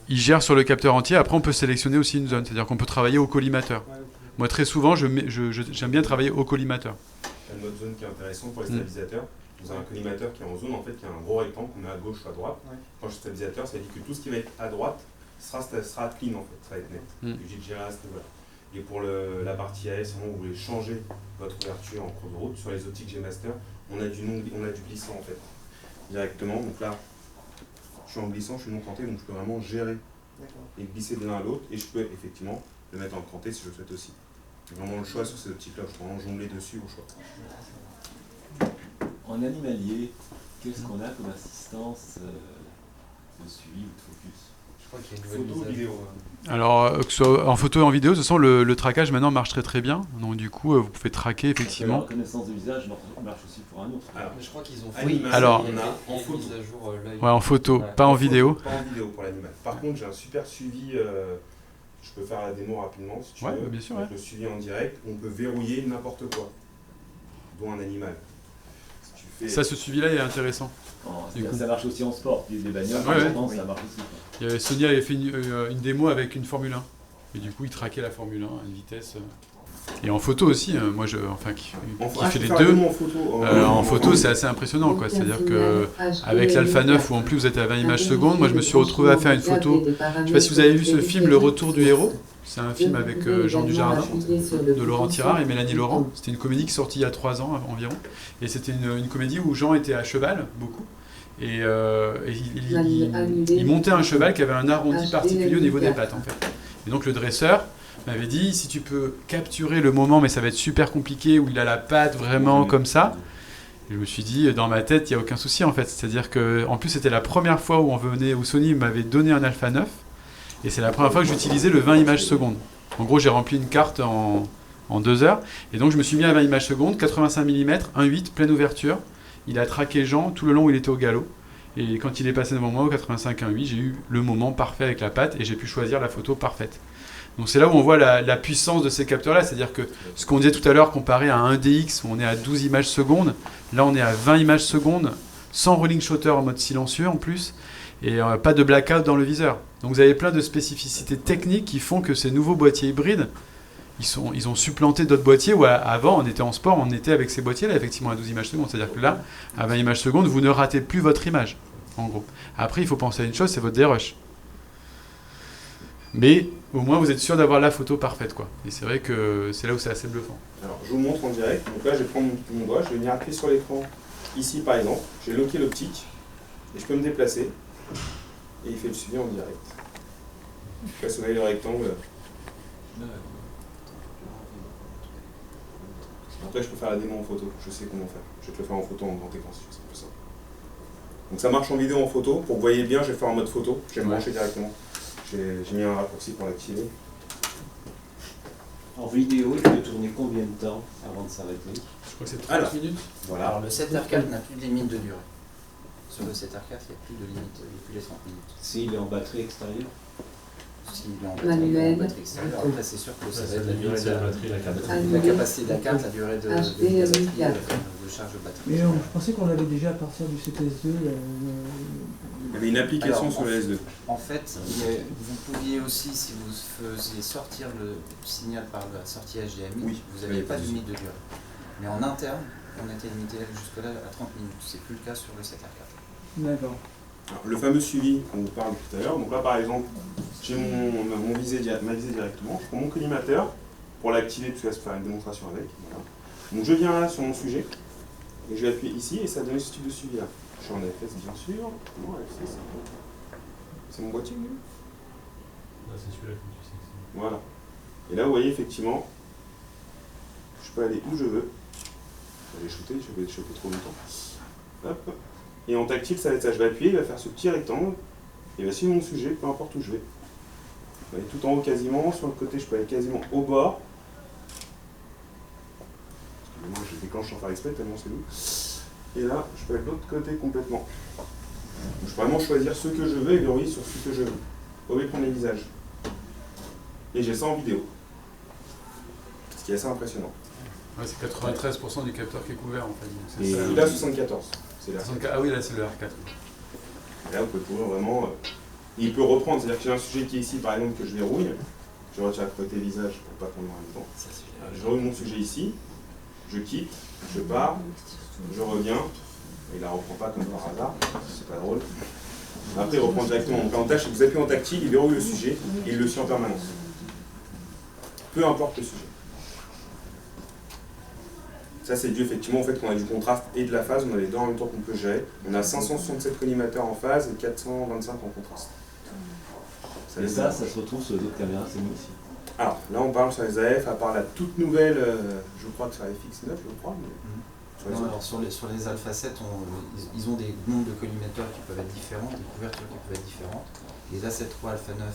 Il gère sur le capteur entier. Après, on peut sélectionner aussi une zone, c'est-à-dire qu'on peut travailler au collimateur. Ouais, okay. Moi, très souvent, j'aime bien travailler au collimateur. Il y a une autre zone qui est intéressante pour les stabilisateurs. Vous avez un collimateur qui est en zone, en fait, qui a un gros rectangle qu'on met à gauche ou à droite. Ouais. Quand je suis stabilisateur, ça veut dire que tout ce qui va être à droite sera clean, en fait, ça va être net. J'ai de gérer à ce niveau-là. Et pour la partie AS, où vous voulez changer votre ouverture en cours de route, sur les optiques G-Master, on a du glissant, en fait, directement. Donc là, je suis en glissant, je suis non cranté, donc je peux vraiment gérer et glisser de l'un à l'autre. Et je peux effectivement le mettre en cranté si je le souhaite aussi. J'ai vraiment le choix sur ces optiques-là, je peux vraiment jongler dessus au choix. En animalier, qu'est-ce qu'on a comme assistance de suivi ou de focus? Je crois qu'il y a une nouvelle photo ou vidéo. Alors, que ce soit en photo et en vidéo, de toute façon, le traquage maintenant marche très très bien. Donc du coup, vous pouvez traquer effectivement. La reconnaissance de visage marche aussi pour un autre. Alors, je crois qu'ils ont fait alors, en photo. À jour, ouais, en photo, pas en vidéo. Pas en vidéo pour l'animal. Par contre, j'ai un super suivi. Je peux faire la démo rapidement si tu veux. Bien sûr. Le suivi en direct, on peut verrouiller n'importe quoi, dont un animal. Ça, ce suivi-là est intéressant. Ça marche aussi en sport, des bagnoles, ça marche aussi. Sony avait fait une démo avec une Formule 1. Et du coup, il traquait la Formule 1 à une vitesse. Et en photo aussi, moi qui fais les deux. En photo, c'est assez impressionnant, quoi. C'est-à-dire qu'avec l'Alpha 9, où en plus vous êtes à 20 images secondes, moi je me suis retrouvé à faire une photo. Je ne sais pas si vous avez vu ce film, Le Retour du héros. C'est un film avec Jean Dujardin, de Laurent Tirard et Mélanie Laurent. C'était une comédie qui est sortie il y a 3 ans environ. Et c'était une comédie où Jean était à cheval, beaucoup. Et il montait un cheval qui avait un arrondi particulier au niveau des pattes, en fait. Et donc le dresseur m'avait dit, si tu peux capturer le moment, mais ça va être super compliqué, où il a la patte vraiment comme ça. Et je me suis dit, dans ma tête, il n'y a aucun souci, en fait. C'est-à-dire qu'en plus, c'était la première fois où Sony m'avait donné un Alpha 9. Et c'est la première fois que j'utilisais le 20 images secondes. En gros, j'ai rempli une carte en 2 heures. Et donc, je me suis mis à 20 images secondes, 85 mm, 1.8, pleine ouverture. Il a traqué Jean tout le long où il était au galop. Et quand il est passé devant moi au 85-1.8, j'ai eu le moment parfait avec la patte et j'ai pu choisir la photo parfaite. Donc c'est là où on voit la puissance de ces capteurs-là, c'est-à-dire que ce qu'on disait tout à l'heure comparé à un DX où on est à 12 images secondes, là on est à 20 images secondes, sans rolling shutter en mode silencieux en plus, et pas de blackout dans le viseur. Donc vous avez plein de spécificités techniques qui font que ces nouveaux boîtiers hybrides, ils ont supplanté d'autres boîtiers où avant on était en sport, on était avec ces boîtiers là effectivement à 12 images secondes, c'est-à-dire que là, à 20 images secondes, vous ne ratez plus votre image, en gros. Après il faut penser à une chose, c'est votre dérush. Mais au moins vous êtes sûr d'avoir la photo parfaite, quoi. Et c'est vrai que c'est là où c'est assez bluffant. Alors je vous montre en direct, donc là je vais prendre mon doigt, je vais venir appuyer sur l'écran, ici par exemple, je vais loquer l'optique, et je peux me déplacer, et il fait le suivi en direct. Je passe le rectangle. Après je peux faire la démo en photo, je sais comment faire. Je vais te le faire en photo en grand écran si c'est plus simple. Donc ça marche en vidéo en photo, pour que vous voyez bien, je vais faire en mode photo, je vais me brancher directement. J'ai mis un raccourci pour l'activer. En vidéo, il peut tourner combien de temps avant de s'arrêter? Je crois que c'est 30 minutes. Voilà. Alors le 7R4 n'a plus de limite de durée. Sur le 7R4, il n'y a plus de limite, il n'y a plus les 30 minutes. S'il est en batterie extérieure? S'il est en Manuel. batterie extérieure, après c'est sûr que ça va être la durée de la de batterie, la carte. la capacité de la carte, la durée de charge de batterie. Mais je pensais qu'on l'avait déjà à partir du CTS2. Il y avait une application Alors, sur le S2. En fait, vous pouviez aussi, si vous faisiez sortir le signal par la sortie HDMI, Oui, vous n'aviez pas de limite de durée. Mais en interne, on était limité jusque-là à 30 minutes. C'est plus le cas sur le 7R4. D'accord. Alors, le fameux suivi qu'on vous parle tout à l'heure, donc là par exemple, j'ai ma visée directement, je prends mon collimateur pour l'activer, parce que là, je vais faire une démonstration avec. Voilà. Donc je viens là sur mon sujet, et je vais appuyer ici, et ça va donner ce type de suivi là. Je suis en AFS bien sûr. Non, AFS, c'est mon boîtier, lui. C'est celui-là que tu sais que c'est. Voilà. Et là, vous voyez, effectivement, je peux aller où je veux. Je vais shooter, je vais choper trop longtemps. Hop. Et en tactile, ça va être ça. Je vais appuyer, il va faire ce petit rectangle. Il va suivre mon sujet, peu importe où je vais. Je vais aller tout en haut quasiment. Sur le côté, je peux aller quasiment au bord. Excusez-moi, je déclenche sans faire exprès, tellement c'est lourd. Et là, je peux aller de l'autre côté complètement. Donc, je peux vraiment choisir ce que je veux et verrouiller sur ce que je veux. Au lieu de prendre les visages. Et j'ai ça en vidéo. Ce qui est assez impressionnant. Ouais, c'est 93% du capteur qui est couvert en fait. Et là, 74. C'est là. Ah oui, là c'est le R4. Et là, vous pouvez trouver vraiment. Il peut reprendre, c'est-à-dire que j'ai un sujet qui est ici, par exemple, que je verrouille. Je retire le côté visage pour pas qu'on ait un dedans. Je verrouille mon sujet ici. Je quitte. Je pars. Je reviens. Et il la reprend pas comme par hasard. C'est pas drôle. Après, il reprend directement. Donc, en tâche, vous appuyez en tactile, il verrouille le sujet et il le suit en permanence. Peu importe le sujet. Ça, c'est dû effectivement au fait qu'on a du contraste et de la phase, on a les deux en même temps qu'on peut gérer. On a 567 collimateurs en phase et 425 en contraste. Et ça se retrouve sur les autres caméras, c'est nous aussi. Alors, là, on parle sur les AF, à part la toute nouvelle, je crois que c'est la FX9, je crois. Mais sur les Non, autres. alors sur les Alpha 7, ils ont des nombres de collimateurs qui peuvent être différents, des couvertures qui peuvent être différentes. Les A7 III Alpha 9.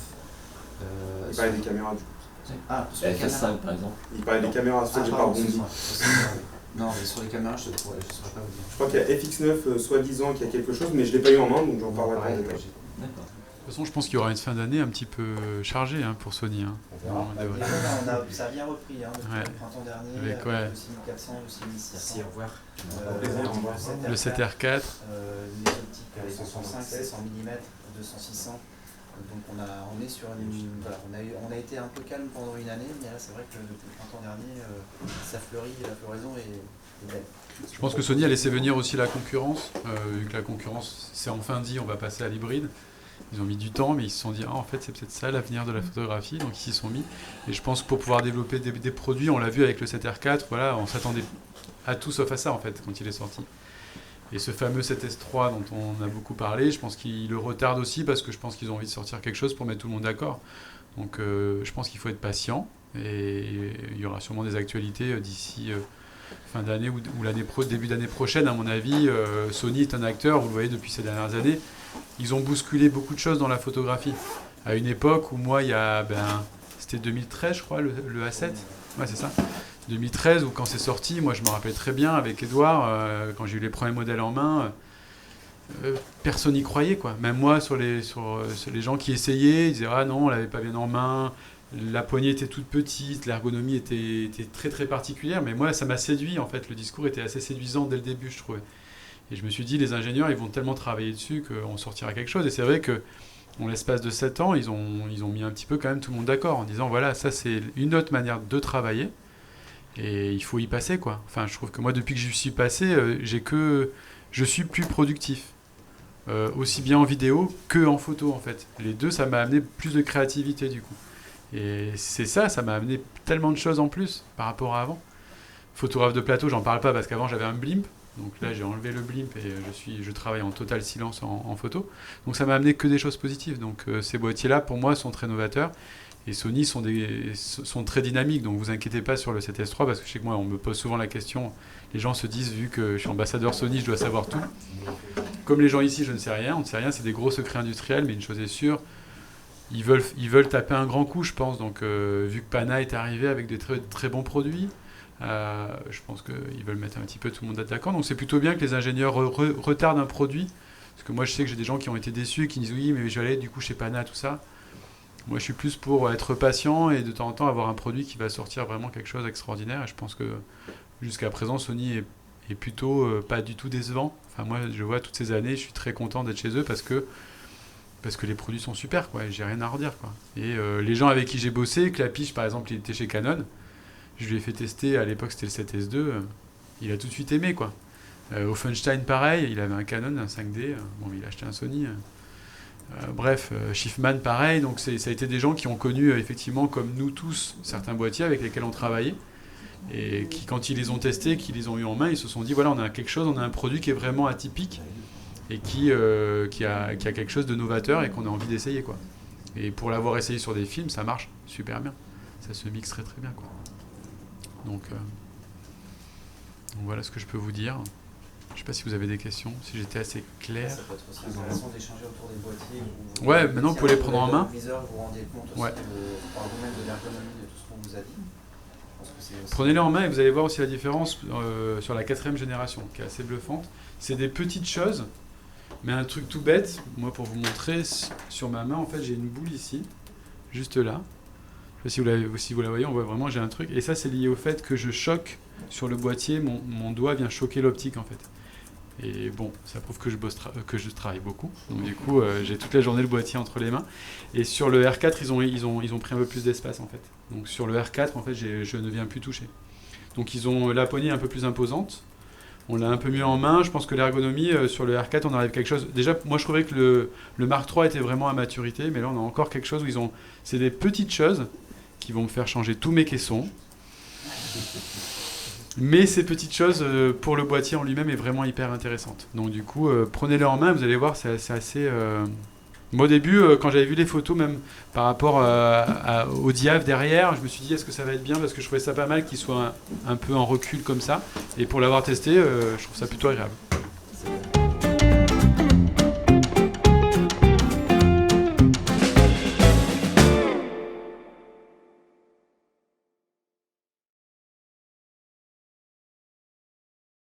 Il parlait des caméras du coup. Ah, sur les caméras. FS5 par exemple. Il parlait des caméras, c'est ça que j'ai pas pardon, rebondi. excuse-moi. Non, mais sur les caméras, je ne saurais pas vous dire. Je crois qu'il y a FX9 soi-disant qu'il y a quelque chose, mais je ne l'ai pas eu en main, donc j'en parlerai pas en Pareil, détail. D'accord. De toute façon, je pense qu'il y aura une fin d'année un petit peu chargée pour Sony. On verra. Ouais. Ça a bien repris depuis Ouais. le printemps dernier, Avec, avec ouais. le 6400, le 6600. Merci, au revoir. Le 7R4. Les optiques, les 105, 600 mm, 200-600. Donc on est sur une... Voilà, on a été un peu calme pendant une année, mais là c'est vrai que depuis le printemps dernier, ça fleurit, la floraison est belle. Je pense que Sony a laissé venir aussi la concurrence, vu que la concurrence s'est enfin dit on va passer à l'hybride. Ils ont mis du temps, mais ils se sont dit en fait c'est peut-être ça l'avenir de la photographie, donc ils s'y sont mis. Et je pense que pour pouvoir développer des produits, on l'a vu avec le 7R4, voilà, on s'attendait à tout sauf à ça en fait quand il est sorti. Et ce fameux 7S3 dont on a beaucoup parlé, je pense qu'il le retarde aussi parce que je pense qu'ils ont envie de sortir quelque chose pour mettre tout le monde d'accord. Donc je pense qu'il faut être patient et il y aura sûrement des actualités d'ici fin d'année ou début d'année prochaine à mon avis. Sony est un acteur, vous le voyez depuis ces dernières années, ils ont bousculé beaucoup de choses dans la photographie. À une époque où moi, c'était 2013 je crois, le A7, ouais c'est ça. 2013 où quand c'est sorti, moi je me rappelle très bien avec Edouard, quand j'ai eu les premiers modèles en main, personne n'y croyait, quoi. Même moi, sur les gens qui essayaient, ils disaient ah non, on l'avait pas bien en main, la poignée était toute petite, l'ergonomie était très très particulière, mais moi ça m'a séduit en fait, le discours était assez séduisant dès le début, je trouvais. Et je me suis dit, les ingénieurs, ils vont tellement travailler dessus qu'on sortira quelque chose. Et c'est vrai que en l'espace de 7 ans, ils ont mis un petit peu quand même tout le monde d'accord en disant voilà, ça c'est une autre manière de travailler et il faut y passer, quoi. Enfin, je trouve que moi, depuis que j'y suis passé, je suis plus productif. Aussi bien en vidéo que en photo, en fait. Les deux, ça m'a amené plus de créativité, du coup. Et c'est ça m'a amené tellement de choses en plus par rapport à avant. Photographe de plateau, j'en parle pas parce qu'avant j'avais un blimp. Donc là, j'ai enlevé le blimp et je travaille en total silence en photo. Donc ça m'a amené que des choses positives. Donc ces boîtiers-là, pour moi, sont très novateurs. Et Sony sont très dynamiques. Donc vous inquiétez pas sur le 7S3 parce que je sais que moi, on me pose souvent la question. Les gens se disent, vu que je suis ambassadeur Sony, je dois savoir tout. Comme les gens ici, je ne sais rien. On ne sait rien, c'est des gros secrets industriels. Mais une chose est sûre, ils veulent taper un grand coup, je pense. Donc vu que Pana est arrivé avec des très, très bons produits, je pense qu'ils veulent mettre un petit peu tout le monde d'accord. Donc c'est plutôt bien que les ingénieurs retardent un produit. Parce que moi, je sais que j'ai des gens qui ont été déçus et qui disent oui, mais je vais aller du coup chez Pana, tout ça. Moi, je suis plus pour être patient et de temps en temps avoir un produit qui va sortir vraiment quelque chose d'extraordinaire. Et je pense que jusqu'à présent, Sony est plutôt pas du tout décevant. Enfin, moi, je vois toutes ces années, je suis très content d'être chez eux parce que les produits sont super, quoi. Et j'ai rien à redire, quoi. Et les gens avec qui j'ai bossé, Clapiche, par exemple, il était chez Canon. Je lui ai fait tester, à l'époque, c'était le 7S2. Il a tout de suite aimé, quoi. Offenstein, pareil, il avait un Canon, un 5D. Bon, il a acheté un Sony. Bref, Schiffman, pareil. Donc, ça a été des gens qui ont connu, effectivement, comme nous tous, certains boîtiers avec lesquels on travaillait. Et qui, quand ils les ont testés, qu'ils les ont eu en main, ils se sont dit, voilà, on a quelque chose, on a un produit qui est vraiment atypique et qui a quelque chose de novateur et qu'on a envie d'essayer, quoi. Et pour l'avoir essayé sur des films, ça marche super bien. Ça se mixe très très bien, quoi. Donc voilà ce que je peux vous dire. Je ne sais pas si vous avez des questions, si j'étais assez clair. Ça peut être aussi intéressant d'échanger autour des boîtiers. Ouais, maintenant vous pouvez les prendre en main. Vous vous rendez compte aussi par vous-même de l'ergonomie de tout ce qu'on vous a dit. Prenez-les en main et vous allez voir aussi la différence sur la 4e génération, qui est assez bluffante. C'est des petites choses, mais un truc tout bête. Moi, pour vous montrer, sur ma main, en fait, j'ai une boule ici, juste là. Je sais pas si vous la voyez, on voit vraiment, j'ai un truc. Et ça, c'est lié au fait que je choque sur le boîtier, mon doigt vient choquer l'optique, en fait. Et bon, ça prouve que je travaille beaucoup. Donc du coup, j'ai toute la journée le boîtier entre les mains. Et sur le R4, ils ont pris un peu plus d'espace, en fait. Donc sur le R4, en fait, je ne viens plus toucher. Donc ils ont la poignée un peu plus imposante. On l'a un peu mieux en main. Je pense que l'ergonomie, sur le R4, on arrive à quelque chose... Déjà, moi, je trouvais que le Mark III était vraiment à maturité. Mais là, on a encore quelque chose où c'est des petites choses qui vont me faire changer tous mes caissons. Mais ces petites choses, pour le boîtier en lui-même, est vraiment hyper intéressante. Donc du coup, prenez-les en main, vous allez voir, c'est assez... Moi, au début, quand j'avais vu les photos, même par rapport au diaph derrière, je me suis dit, est-ce que ça va être bien? Parce que je trouvais ça pas mal qu'il soit un peu en recul comme ça. Et pour l'avoir testé, je trouve ça plutôt agréable.